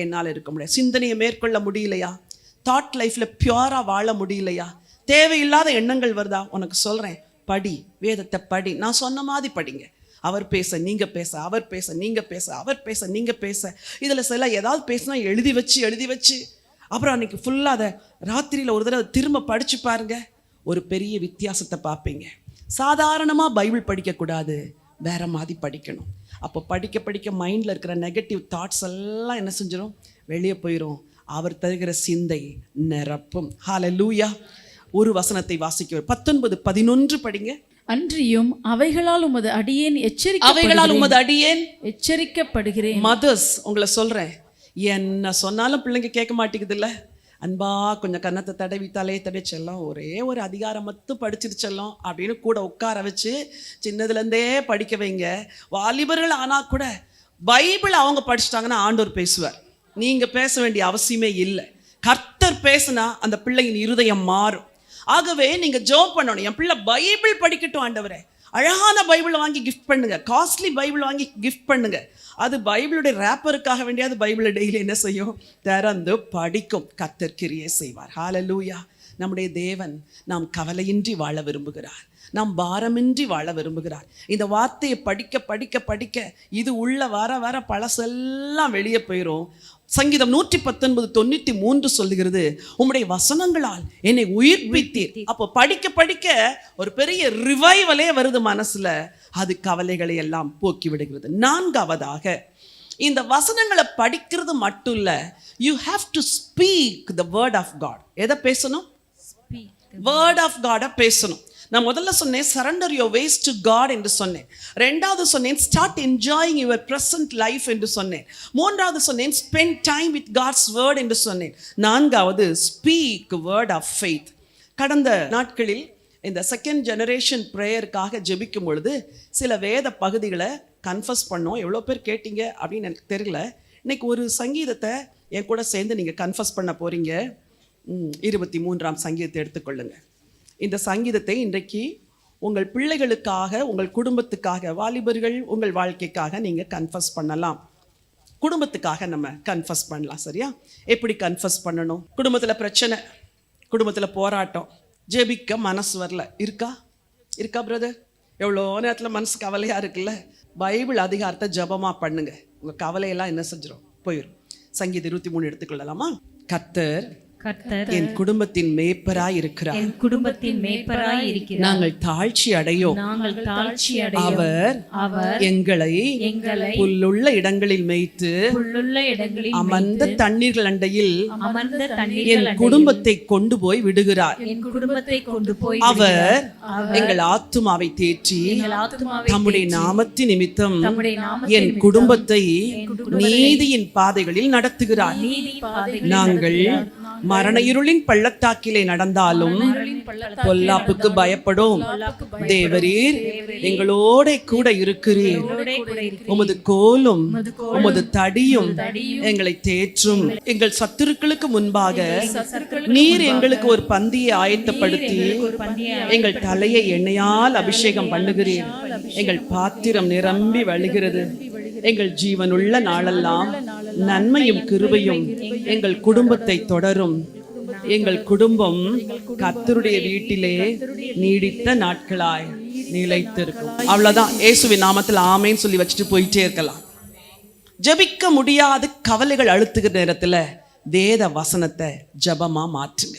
என்னால் இருக்க முடியாது. சிந்தனையை மேற்கொள்ள முடியலையா? தாட் லைஃப்பில் பியூராக வாழ முடியலையா? தேவையில்லாத எண்ணங்கள் வருதா? உனக்கு சொல்கிறேன், படி, வேதத்தை படி. நான் சொன்ன மாதிரி படிங்க. அவர் பேச நீங்கள் பேச, அவர் பேச நீங்கள் பேச, அவர் பேச நீங்கள் பேச. இதில் சில ஏதாவது பேசினா எழுதி வச்சு அப்புறம் அன்றைக்கி ஃபுல்லாக அதை ராத்திரியில் ஒரு தடவை திரும்ப படித்து பாருங்க, ஒரு பெரிய வித்தியாசத்தை பார்ப்பீங்க. சாதாரணமாக பைபிள் படிக்கக்கூடாது, வேற மாதிரி படிக்கணும். அப்போ படிக்க மைண்டில் இருக்கிற நெகட்டிவ் தாட்ஸ் எல்லாம் என்ன செஞ்சிடும்? வெளியே போயிடும். அவர் தருகிற சிந்தை நிரப்பும். ஹல்லேலூயா. ஒரு வசனத்தை வாசிக்க 19:11 படிங்க. அன்றியும் அவைகளால் உமது அடியேன் எச்சரிக்கப்படுகிறேன். மதர்ஸ், உங்களை சொல்றேன், என்ன சொன்னாலும் பிள்ளைங்க கேட்க மாட்டேங்குது இல்ல? அன்பா கொஞ்சம் கன்னத்தை தடவி தலையை தடைச்செல்லாம் ஒரே ஒரு அதிகாரம் மட்டும் படிச்சிருச்செல்லாம் அப்படின்னு கூட உட்கார வச்சு சின்னதுலேருந்தே படிக்க வைங்க. வாலிபர்கள் ஆனால் கூட பைபிள் அவங்க படிச்சிட்டாங்கன்னா ஆண்டவர் பேசுவார். நீங்கள் பேச வேண்டிய அவசியமே இல்லை. கர்த்தர் பேசுனா அந்த பிள்ளையின் இருதயம் மாறும். ஆகவே நீங்கள் ஜெபம் பண்ணணும், என் பிள்ளை பைபிள் படிக்கட்டும் ஆண்டவரே. அழகான பைபிள் வாங்கி கிஃப்ட் பண்ணுங்க, காஸ்ட்லி பைபிள் வாங்கி கிஃப்ட் பண்ணுங்க. அது பைபிளுடைய ரேப்பருக்காக வேண்டியது பைபிளை டெய்லி என்ன செய்யும்? திறந்து படிக்கும். கர்த்தர் கிரியை செய்வார். ஹல்லேலூயா. நம்முடைய தேவன் நாம் கவலையின்றி வாழ விரும்புகிறார், நாம் பாரமின்றி வாழ விரும்புகிறார். இந்த வார்த்தையை படிக்க இது உள்ள வர பழசெல்லாம் வெளியே போயிடும். சங்கீதம் 119:93 சொல்லுகிறது, உம்முடைய வசனங்களால் என்னை உயிர்ப்பித்தீர். அப்போ படிக்க ஒரு பெரிய ரிவைவலே வருது மனசுல. அது கவலைகளை எல்லாம் போக்கி விடுகிறது. 4வதாக, இந்த வசனங்களை படிக்கிறது மட்டும் இல்ல, you have to speak the word of God. எதை பேசணும்? வேர்ட் ஆஃப் காடை பேசணும். நான் முதல்ல சொன்னேன் surrender your ways to God என்று சொன்னேன். ரெண்டாவது சொன்னேன் start enjoying your present life என்று சொன்னேன். மூன்றாவது சொன்னேன் spend time with God's word என்று சொன்னேன். நான்காவது ஸ்பீக் வேர்ட் ஆஃப் ஃபெய்த். கடந்த நாட்களில் இந்த செகண்ட் ஜெனரேஷன் ப்ரேயருக்காக ஜெபிக்கும் பொழுது சில வேத பகுதிகளை கன்ஃபஸ் பண்ணோம். எவ்வளோ பேர் கேட்டீங்க அப்படின்னு எனக்கு தெரியல. இன்னைக்கு ஒரு சங்கீதத்தை என் கூட சேர்ந்து நீங்கள் கன்ஃபஸ் பண்ண போகிறீங்க. 23ஆம் சங்கீதத்தை எடுத்துக்கொள்ளுங்க. இந்த சங்கீதத்தை இன்றைக்கு உங்கள் பிள்ளைகளுக்காக, உங்கள் குடும்பத்துக்காக, வாலிபர்கள் உங்கள் வாழ்க்கைக்காக நீங்கள் கன்ஃபஸ் பண்ணலாம். குடும்பத்துக்காக நம்ம கன்ஃபஸ் பண்ணலாம். சரியா? எப்படி கன்ஃபஸ் பண்ணணும்? குடும்பத்தில் பிரச்சனை, குடும்பத்தில் போராட்டம், ஜெபிக்க மனசு வரல, இருக்கா பிரதர்? எவ்வளோ நேரத்தில் மனசு கவலையாக இருக்குல்ல? பைபிள் அதிகாரத்தை ஜபமாக பண்ணுங்க, உங்கள் கவலையெல்லாம் என்ன செஞ்சிடும்? போயிடும். சங்கீதம் 23 எடுத்துக்கொள்ளலாமா? கர்த்தர் என் குடும்பத்தின் மேய்ப்பராய் இருக்கிறார். நாங்கள் தாழ்ச்சி அடையோம். அவர் எங்களை புல்லுள்ள இடங்களில் மேய்த்து அமர்ந்த தண்ணீர்கள் அண்டையில் என் குடும்பத்தை கொண்டு போய் விடுகிறார். அவர் எங்கள் ஆத்துமாவை தேற்றி தம்முடைய நாமத்தின் நிமித்தம் என் குடும்பத்தை நீதியின் பாதைகளில் நடத்துகிறார். நாங்கள் மரண இருளின் பள்ளத்தாக்கிலே நடந்தாலும் பொல்லாப்புக்கு பயப்படும். தேவரீர் எங்களோட கூட இருக்கிறீர். உமது கோலும் உமது தடியும் எங்களை தேற்றும். எங்கள் சத்துருக்களுக்கு முன்பாக நீர் எங்களுக்கு ஒரு பந்தியை ஆயத்தப்படுத்தி எங்கள் தலையை எண்ணெயால் அபிஷேகம் பண்ணுகிறீர். எங்கள் பாத்திரம் நிரம்பி வழிகிறது. எங்கள் ஜீவனுள்ள நாளெல்லாம் நன்மையும் கிருபையும் எங்கள் குடும்பத்தை தொடரும். எங்கள் குடும்பம் கர்த்தருடைய வீட்டிலே நீடித்த நாட்களாய் நிலைத்திருக்கும். அவ்வளவுதான். இயேசுவின் நாமத்தில் ஆமேன்னு சொல்லி வச்சுட்டு போயிட்டே இருக்கலாம். ஜெபிக்க முடியாத கவலைகள் அழுத்துகிற நேரத்தில் வேத வசனத்தை ஜபமா மாற்றுங்க.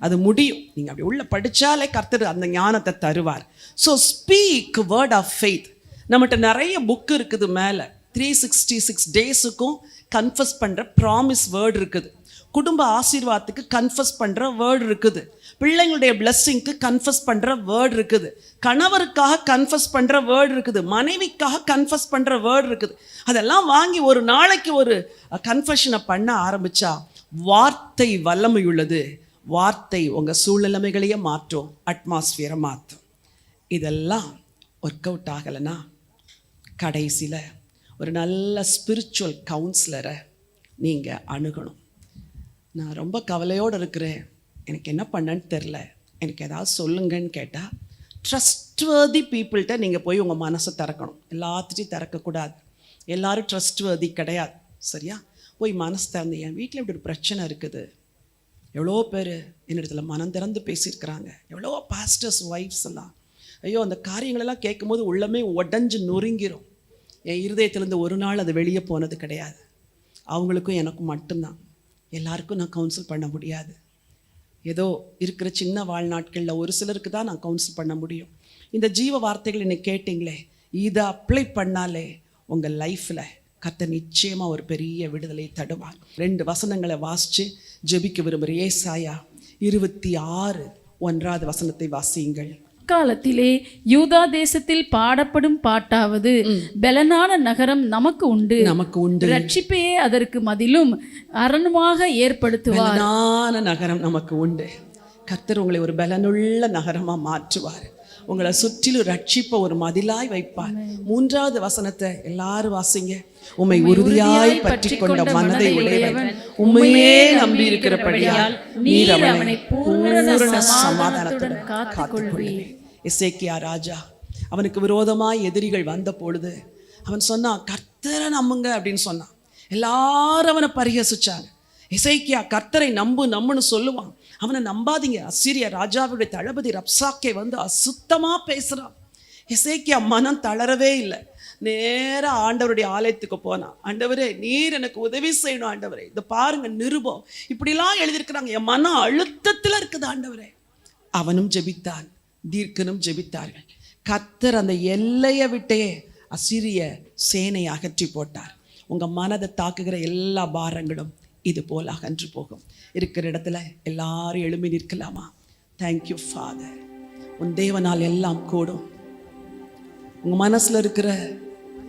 அது முடியும். நீங்க அப்படி உள்ள படிச்சாலே கர்த்தர் அந்த ஞானத்தை தருவார். So speak word of faith. நம்மகிட்ட நிறைய புக் இருக்குது. மேலே 366 டேஸுக்கும் கன்ஃபஸ் பண்ணுற ப்ராமிஸ் வேர்டு இருக்குது. குடும்ப ஆசீர்வாதத்துக்கு கன்ஃபஸ் பண்ணுற வேர்டு இருக்குது. பிள்ளைங்களுடைய பிளஸ்ஸிங்க்கு கன்ஃபஸ் பண்ணுற வேர்டு இருக்குது. கணவருக்காக கன்ஃபஸ் பண்ணுற வேர்டு இருக்குது. மனைவிக்காக கன்ஃபஸ் பண்ணுற வேர்டு இருக்குது. அதெல்லாம் வாங்கி ஒரு நாளைக்கு ஒரு கன்ஃபஷனை பண்ண ஆரம்பித்தா வார்த்தை வல்லமை உள்ளது. வார்த்தை உங்கள் சூழ்நிலைமைகளையே மாற்றும், அட்மாஸ்பியரை மாற்றும். இதெல்லாம் ஒர்க் அவுட் ஆகலைன்னா கடைசியில் ஒரு நல்ல ஸ்பிரிச்சுவல் கவுன்சிலரை நீங்கள் அணுகணும். நான் ரொம்ப கவலையோடு இருக்கிறேன், எனக்கு என்ன பண்ணன்னு தெரில, எனக்கு ஏதாவது சொல்லுங்கன்னு கேட்டால் ட்ரஸ்ட்வர்தி பீப்புள்கிட்ட நீங்கள் போய் உங்கள் மனசை திறக்கணும். எல்லாத்துட்டையும் திறக்கக்கூடாது. எல்லோரும் ட்ரஸ்ட்வர்தி கிடையாது. சரியா? போய் மனசு திறந்து, என் வீட்டில் இப்படி ஒரு பிரச்சனை இருக்குது, எவ்வளோ பேர் என்னிடத்துல மனம் திறந்து பேசியிருக்கிறாங்க. எவ்வளோ பாஸ்டர்ஸ் ஒய்ஃப்ஸ் எல்லாம் ஐயோ அந்த காரியங்களெல்லாம் கேட்கும்போது உள்ளமே உடஞ்சு நொறுங்கிரும். என் இருதயத்திலேருந்து ஒரு நாள் அது வெளியே போனது கிடையாது. அவங்களுக்கும் எனக்கும் மட்டும்தான். எல்லாருக்கும் நான் கவுன்சில் பண்ண முடியாது. ஏதோ இருக்கிற சின்ன வாழ்நாட்களில் ஒரு சிலருக்கு தான் நான் கவுன்சில் பண்ண முடியும். இந்த ஜீவ வார்த்தைகள் இன்னைக்கு கேட்டிங்களே, இதை அப்ளை பண்ணாலே உங்கள் லைஃப்பில் கர்த்தர் நிச்சயமாக ஒரு பெரிய விடுதலை தருவார். 2 வசனங்களை வாசித்து ஜெபிக்க விரும்புகிறேன். ஏசாயா 26:1 வாசியுங்கள். காலத்திலே யூதா தேசத்தில் பாடப்படும் பாட்டாவது, பெலனான நகரம் நமக்கு உண்டு, ரட்சிப்பையே அதற்கு மதிலும் அரணுமாக ஏற்படுத்துவார். பெலனான நகரம் நமக்கு உண்டு. கர்த்தர் உங்களை ஒரு பலனுள்ள நகரமா மாற்றுவார். உங்களை சுற்றிலும் ரட்சிப்ப ஒரு மதிலாய் வைப்பார். 3வது வசனத்தை எல்லாரும் வாசிங்க. உம்மை உறுதியாய் பற்றி கொண்ட மனதை உடையவன், உம்மையே நம்பி இருக்கிறபடியால் நீர் அவனை பூரண சமாதானத்துடன் காத்துக்கொள்வீர். எசேக்கியா ராஜா, அவனுக்கு விரோதமாய் எதிரிகள் வந்த பொழுது அவன் சொன்னான், கர்த்தரை நம்புங்க அப்படின்னு சொன்னான். எல்லாரும் அவனை பரிகசிச்சாங்க. எசேக்கியா கர்த்தரை நம்புன்னு சொல்லுவான். அவனை நம்பாதீங்க. அசீரிய ராஜாவுடைய தளபதி ரப்சாக்கே வந்து அசுத்தமாக பேசுகிறான். எசேக்கியா மனம் தளரவே இல்லை. நேராக ஆண்டவருடைய ஆலயத்துக்கு போனான். ஆண்டவரே நீர் எனக்கு உதவி செய்யணும் ஆண்டவரே, இதை பாருங்க நிருபம் இப்படிலாம் எழுதியிருக்கிறாங்க, என் மன அழுத்தத்தில் இருக்குது ஆண்டவரே. அவனும் ஜெபித்தான், தீர்க்கனும் ஜெபித்தார்கள். கர்த்தர் அந்த எல்லையை விட்டே அசீரிய சேனையை அகற்றி போட்டார். உங்கள் மனதை தாக்குகிற எல்லா பாரங்களும் இது போல் அகன்று போகும். இருக்கிற இடத்துல எல்லாரும் எழும்பி நிற்கலாமா? Thank you father. உன் தேவனால் எல்லாம் கூடும். உங்கள் மனசில் இருக்கிற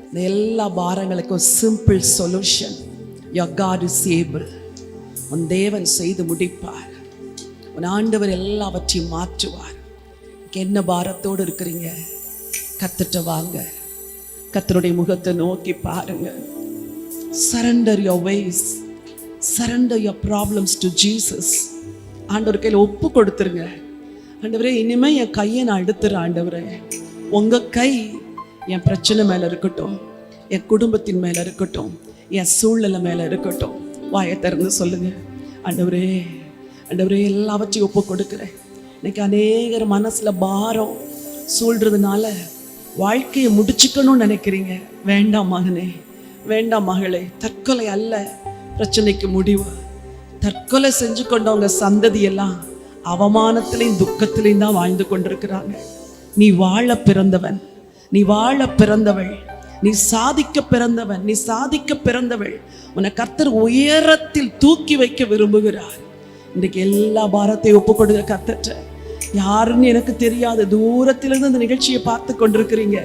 இந்த எல்லா பாரங்களுக்கும் simple solution, your God is able. உன் தேவன் செய்து முடிப்பார். உன் ஆண்டவர் எல்லாவற்றையும் மாற்றுவார். என்ன பாரத்தோடு இருக்கிறீங்க? கர்த்தர்ட்ட வாங்க, கர்த்தருடைய முகத்தை நோக்கி பாருங்க. Surrender your ways, surrender your problems to Jesus. ஆண்டவர் கையில் ஒப்பு கொடுத்துருங்க. ஆண்டவரே இனிமே என் கையை நான் எடுத்துறேன் ஆண்டவரே, உங்கள் கை என் பிரச்சனை மேலே இருக்கட்டும், என் குடும்பத்தின் மேலே இருக்கட்டும், என் சூழ்நிலை மேலே இருக்கட்டும். வாயை திறந்து சொல்லுங்க, ஆண்டவரே ஆண்டவரே எல்லாவற்றையும் ஒப்பு கொடுக்குறேன். இன்னைக்கு அநேகர் மனசில் பாரம் சூழ்றதுனால வாழ்க்கையை முடிச்சுக்கணும்னு நினைக்கிறீங்க. வேண்டாம் மகனே, வேண்டாம் மகளே, தற்கொலை அல்ல பிரச்சனைக்கு முடிவு. தற்கொலை செஞ்சு கொண்டவங்க சந்ததியெல்லாம் அவமானத்திலையும் துக்கத்திலையும் தான் வாழ்ந்து கொண்டிருக்கிறாங்க. நீ வாழ பிறந்தவன், நீ வாழ பிறந்தவள், நீ சாதிக்க பிறந்தவன், நீ சாதிக்க பிறந்தவள். உன்னை கர்த்தர் உயரத்தில் தூக்கி வைக்க விரும்புகிறார். இன்றைக்கு எல்லா பாரத்தையும் ஒப்பு கொடுங்க கர்த்தர்ட்ட. யாருன்னு எனக்கு தெரியாது, தூரத்திலிருந்து இந்த நிகழ்ச்சியை பார்த்து கொண்டிருக்கிறீங்க,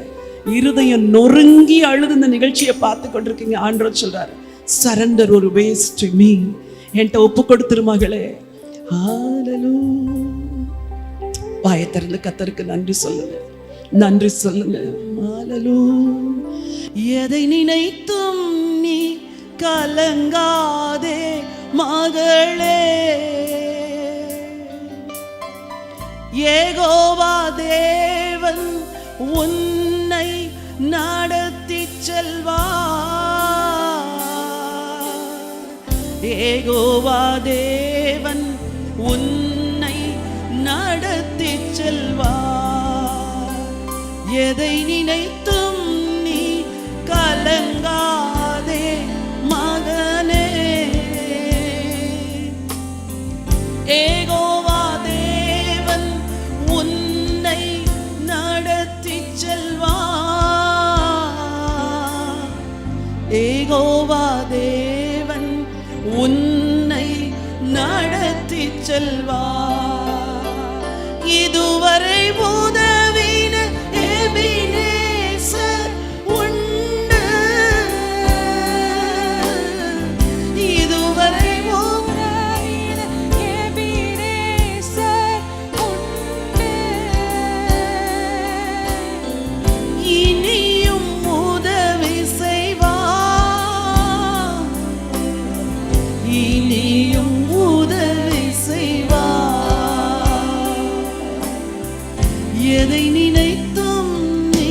இருதயம் நொறுங்கி அழுது இந்த நிகழ்ச்சியை பார்த்து கொண்டிருக்கீங்க. ஆண்டவர் சொல்றாரு, சரண்டர் ஒரு வேஸ் டு மீ. என்கிட்ட ஒப்பு கொடுத்துரு மகளே. வாயை திறந்து கர்த்தருக்கு நன்றி சொல்லுங்க, நன்றி சொல்லுங்க. எதை நினைத்தும் நீ கலங்காதே மகளே, யெகோவா தேவன் உன்னை நடத்தி செல்வார். யெகோவா தேவன் உன்னை நடத்தி செல்வார். எதை நினைத்தும் நீ கலங்காதே மகனே, யெகோவா தேவன் உன்னை நடத்தி செல்வார். யெகோவா தேவன் உன்னை நடத்தி செல்வார். இதுவரை உதவின எபினேசர் உண்டு, இதுவரை உதவின எபினேசர் உண்டு. இனியும் உதவி செய்வார், இனியும் உதவி செய்வார். எதை நினைத்தும் நீ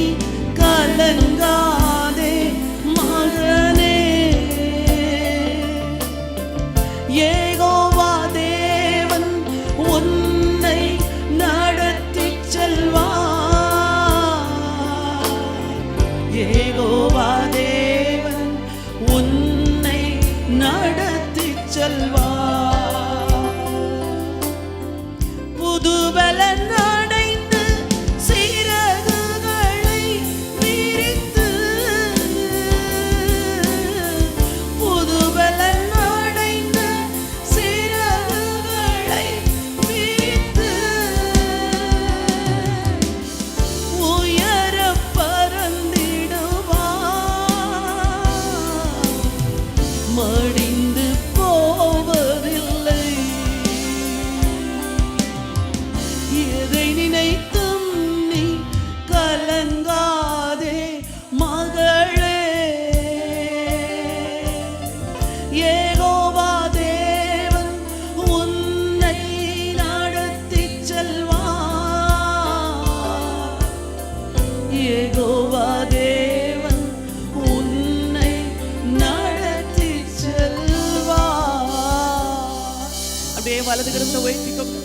வலது கரத்தை உயர்த்திக்கோங்க.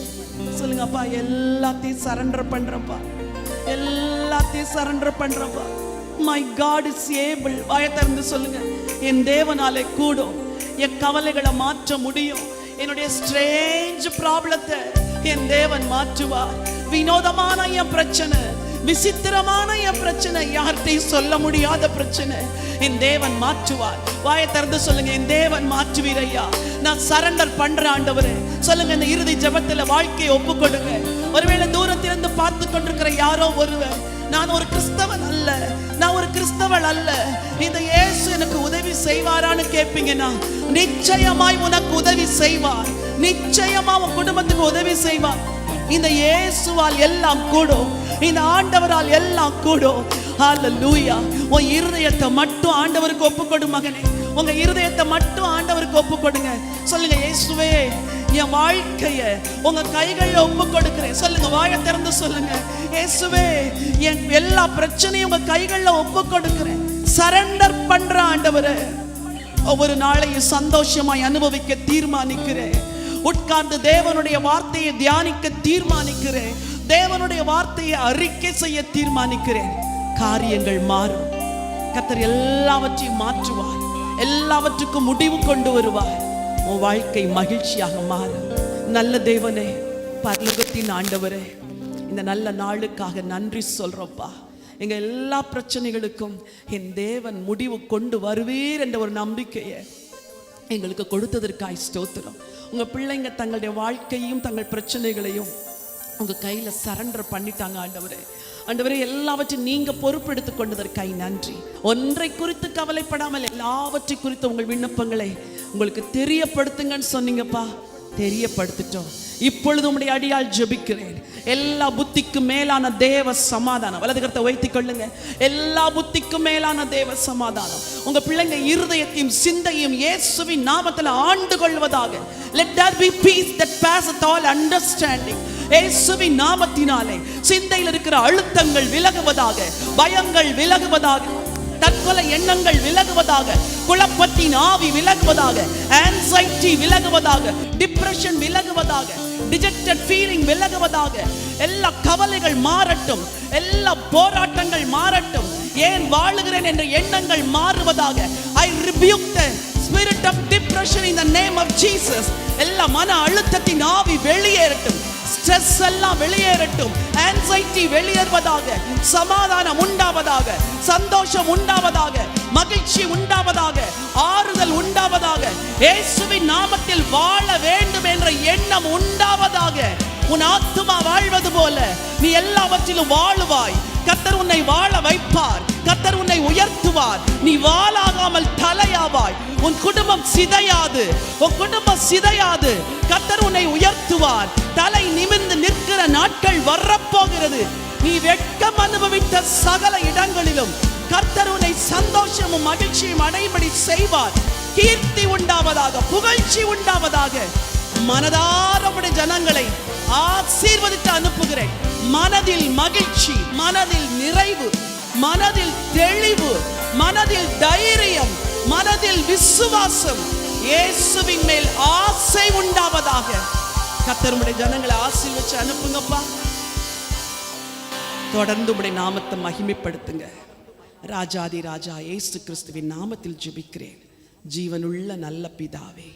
சொல்லுங்க, அப்பா எல்லாத்தையும் சரண்டர் பண்றப்பா, எல்லாத்தையும் சரண்டர் பண்றப்பா. My God is able. வாயை திறந்து சொல்லுங்க, என் தேவனாலே கூடும், என் கவலைகளை மாற்ற முடியும், என்னுடைய ஸ்ட்ரேஞ்ச் ப்ராப்ளத்தை என் தேவன் மாற்றுவார். வினோதமான என் பிரச்சனை, விசித்திரமான என் பிரச்சனை, யார்கிட்டையும் சொல்ல முடியாத பிரச்சனை என் தேவன் மாற்றுவார். வாயை திறந்து சொல்லுங்க, என் தேவன் மாற்றுவீர் ஐயா. நான் சரண்டர் பண்ற ஆண்டவரே. சொல்லுங்க, இந்த இறுதி ஜெபத்துல வாழ்க்கையை ஒப்பு கொடுங்க. ஒருவேளை தூரத்திலிருந்து பார்த்து கொண்டிருக்கிற யாரோ ஒருவர், நான் ஒரு கிறிஸ்தவன் அல்ல, நான் ஒரு கிறிஸ்தவள் அல்ல, இந்த இயேசு எனக்கு உதவி செய்வாரான்னு கேட்பீங்கன்னா, நிச்சயமாய் உனக்கு உதவி செய்வார். நிச்சயமா உன் குடும்பத்துக்கு உதவி செய்வார். இந்த இயேசுவால் எல்லாம் கூடும், இந்த ஆண்டவரால் எல்லாம் கூடும். ஹல்லேலூயா. உன் இருதயத்தை மட்டும் ஆண்டவருக்கு ஒப்புக்கொடு மகனே. உங்க இருதயத்தை மட்டும் ஆண்டவருக்கு ஒப்பு கொடுங்க. சொல்லுங்க, இயேசுவே என் வாழ்க்கைய உங்க கைகளில் ஒப்பு கொடுக்கிறேன். சொல்லுங்க, வாயை திறந்து சொல்லுங்க, இயேசுவே என் எல்லா பிரச்சனையும் உங்க கைகளில் ஒப்பு கொடுக்கிறேன். சரண்டர் பண்ற ஆண்டவரே. ஒவ்வொரு நாளையும் சந்தோஷமாய் அனுபவிக்க தீர்மானிக்கிறேன். உட்கார்ந்து தேவனுடைய வார்த்தையை தியானிக்க தீர்மானிக்கிறேன். தேவனுடைய வார்த்தையை அறிக்கை செய்ய தீர்மானிக்கிறேன். காரியங்கள் மாறும். கர்த்தர் எல்லாவற்றையும் மாற்றுவார், எல்லாவற்றுக்கும் முடிவு கொண்டு வருவார். உன் வாழ்க்கை மகிழ்ச்சியாக மாறும். நல்ல தேவனே, பரலோகத்தின் ஆண்டவரே, இந்த நல்ல நாளுக்காக நன்றி சொல்றோப்பா. எங்க எல்லா பிரச்சனைகளுக்கும் என் தேவன் முடிவு கொண்டு வருவீர் என்ற ஒரு நம்பிக்கையை எங்களுக்கு கொடுத்ததற்காய் ஸ்தோத்திரம். உங்க பிள்ளைங்க தங்களுடைய வாழ்க்கையும் தங்கள் பிரச்சனைகளையும் உங்க கையில சரண்டர் பண்ணிட்டாங்க ஆண்டவரே. ஆண்டவரே, எல்லாவற்றையும் நீங்க பொறுப்பெடுத்து கொண்டதற்காய் நன்றி. ஒன்றை குறித்து கவலைப்படாமல் எல்லாவற்றை குறித்து உங்கள் விண்ணப்பங்களை உங்களுக்கு தெரியப்படுத்துங்கன்னு சொன்னீங்கப்பா. தெரியப்படுத்திட்டோம். இப்பொழுது உம்முடைய அடியால் ஜெபிக்கிறேன். எல்லா புத்திக்கும் மேலான தேவ சமாதானம், வலது கரத்தை வைத்துக் கொள்ளுங்க. எல்லா புத்திக்கும் மேலான தேவ சமாதானம் உங்க பிள்ளைங்க இருதயத்தையும் சிந்தையும் இயேசுவின் நாமத்தில் ஆண்டு கொள்வதாக. Let there be peace that passeth all understanding. இயேசுவின் நாமத்தினாலே சிந்தையில் இருக்கிற அழுத்தங்கள் விலகுவதாக, பயங்கள் விலகுவதாக, தற்கொலை எண்ணங்கள் விலகுவதாக, குழப்பத்தின் ஆவி விலகுவதாக, ஆன்சைட்டி விலகுவதாக, டிப்ரெஷன் விலகுவதாக, டிஜெக்டட் ஃபீலிங் விலகுவதாக. எல்லா கவலைகள் மாறட்டும், எல்லா போராட்டங்கள் மாறட்டும், ஏன் வாழுகிறேன் என்ற எண்ணங்கள் மாறுவதாக. I rebuke the spirit of depression in the name of Jesus. எல்லா மன அழுத்தத்தின் ஆவி வெளியேறட்டும், ஸ்ட்ரெஸ் எல்லாம் வெளியேறட்டும், ஆன்சைட்டி வெளியேறுவதாக, சமாதானம் உண்டாவதாக, சந்தோஷம் உண்டாவதாக, மகிழ்ச்சி உண்டாவதாக, ஆறுதல் உண்டாவதாக. இயேசுவின் நாமத்தில் வாழ வேண்டும் என்ற எண்ணம் உண்டாவதாக. உன் ஆத்துமா வாழ்வது போல நீ எல்லாவற்றிலும் வாழுவாய். கர்த்தர் உன்னை வாழ வைப்பார். கர்த்தர் உன்னை உயர்த்துவார். நீ வாளாகாமல் தலையாவாய். உன் குடும்பம் சிதையாது, உன் குடும்பம் சிதையாது. கர்த்தர் உன்னை உயர்த்துவார். தலை நிமிர்ந்து நிற்கிற நாட்கள் வரப்போகிறது. நீ வெட்கம் அனுபவித்த சகல இடங்களிலும் கர்த்தர் உன்னை சந்தோஷமும் மகிழ்ச்சியும் அடையும்படி செய்வார். கீர்த்தி உண்டாவதாக, புகழ்ச்சி உண்டாவதாக. மனதார உம்முடைய ஜனங்களை ஆசீர்வதித்து அனுப்புகிறேன். மனதில் மகிழ்ச்சி, மனதில் நிறைவு, மனதில் தெளிவு, மனதில் தைரியம், மனதில் விசுவாசம், இயேசுவின் மேல் ஆசை உண்டாவதாக. கர்த்தர் உம்முடைய ஜனங்களை ஆசீர்வதிச்சு அனுப்புங்கப்பா. தொடர்ந்து உம்முடைய நாமத்தை மகிமைப்படுத்துங்க. ராஜாதி ராஜா இயேசு கிறிஸ்துவின் நாமத்தில் ஜெபிக்கிறேன், ஜீவனுள்ள நல்ல பிதாவே.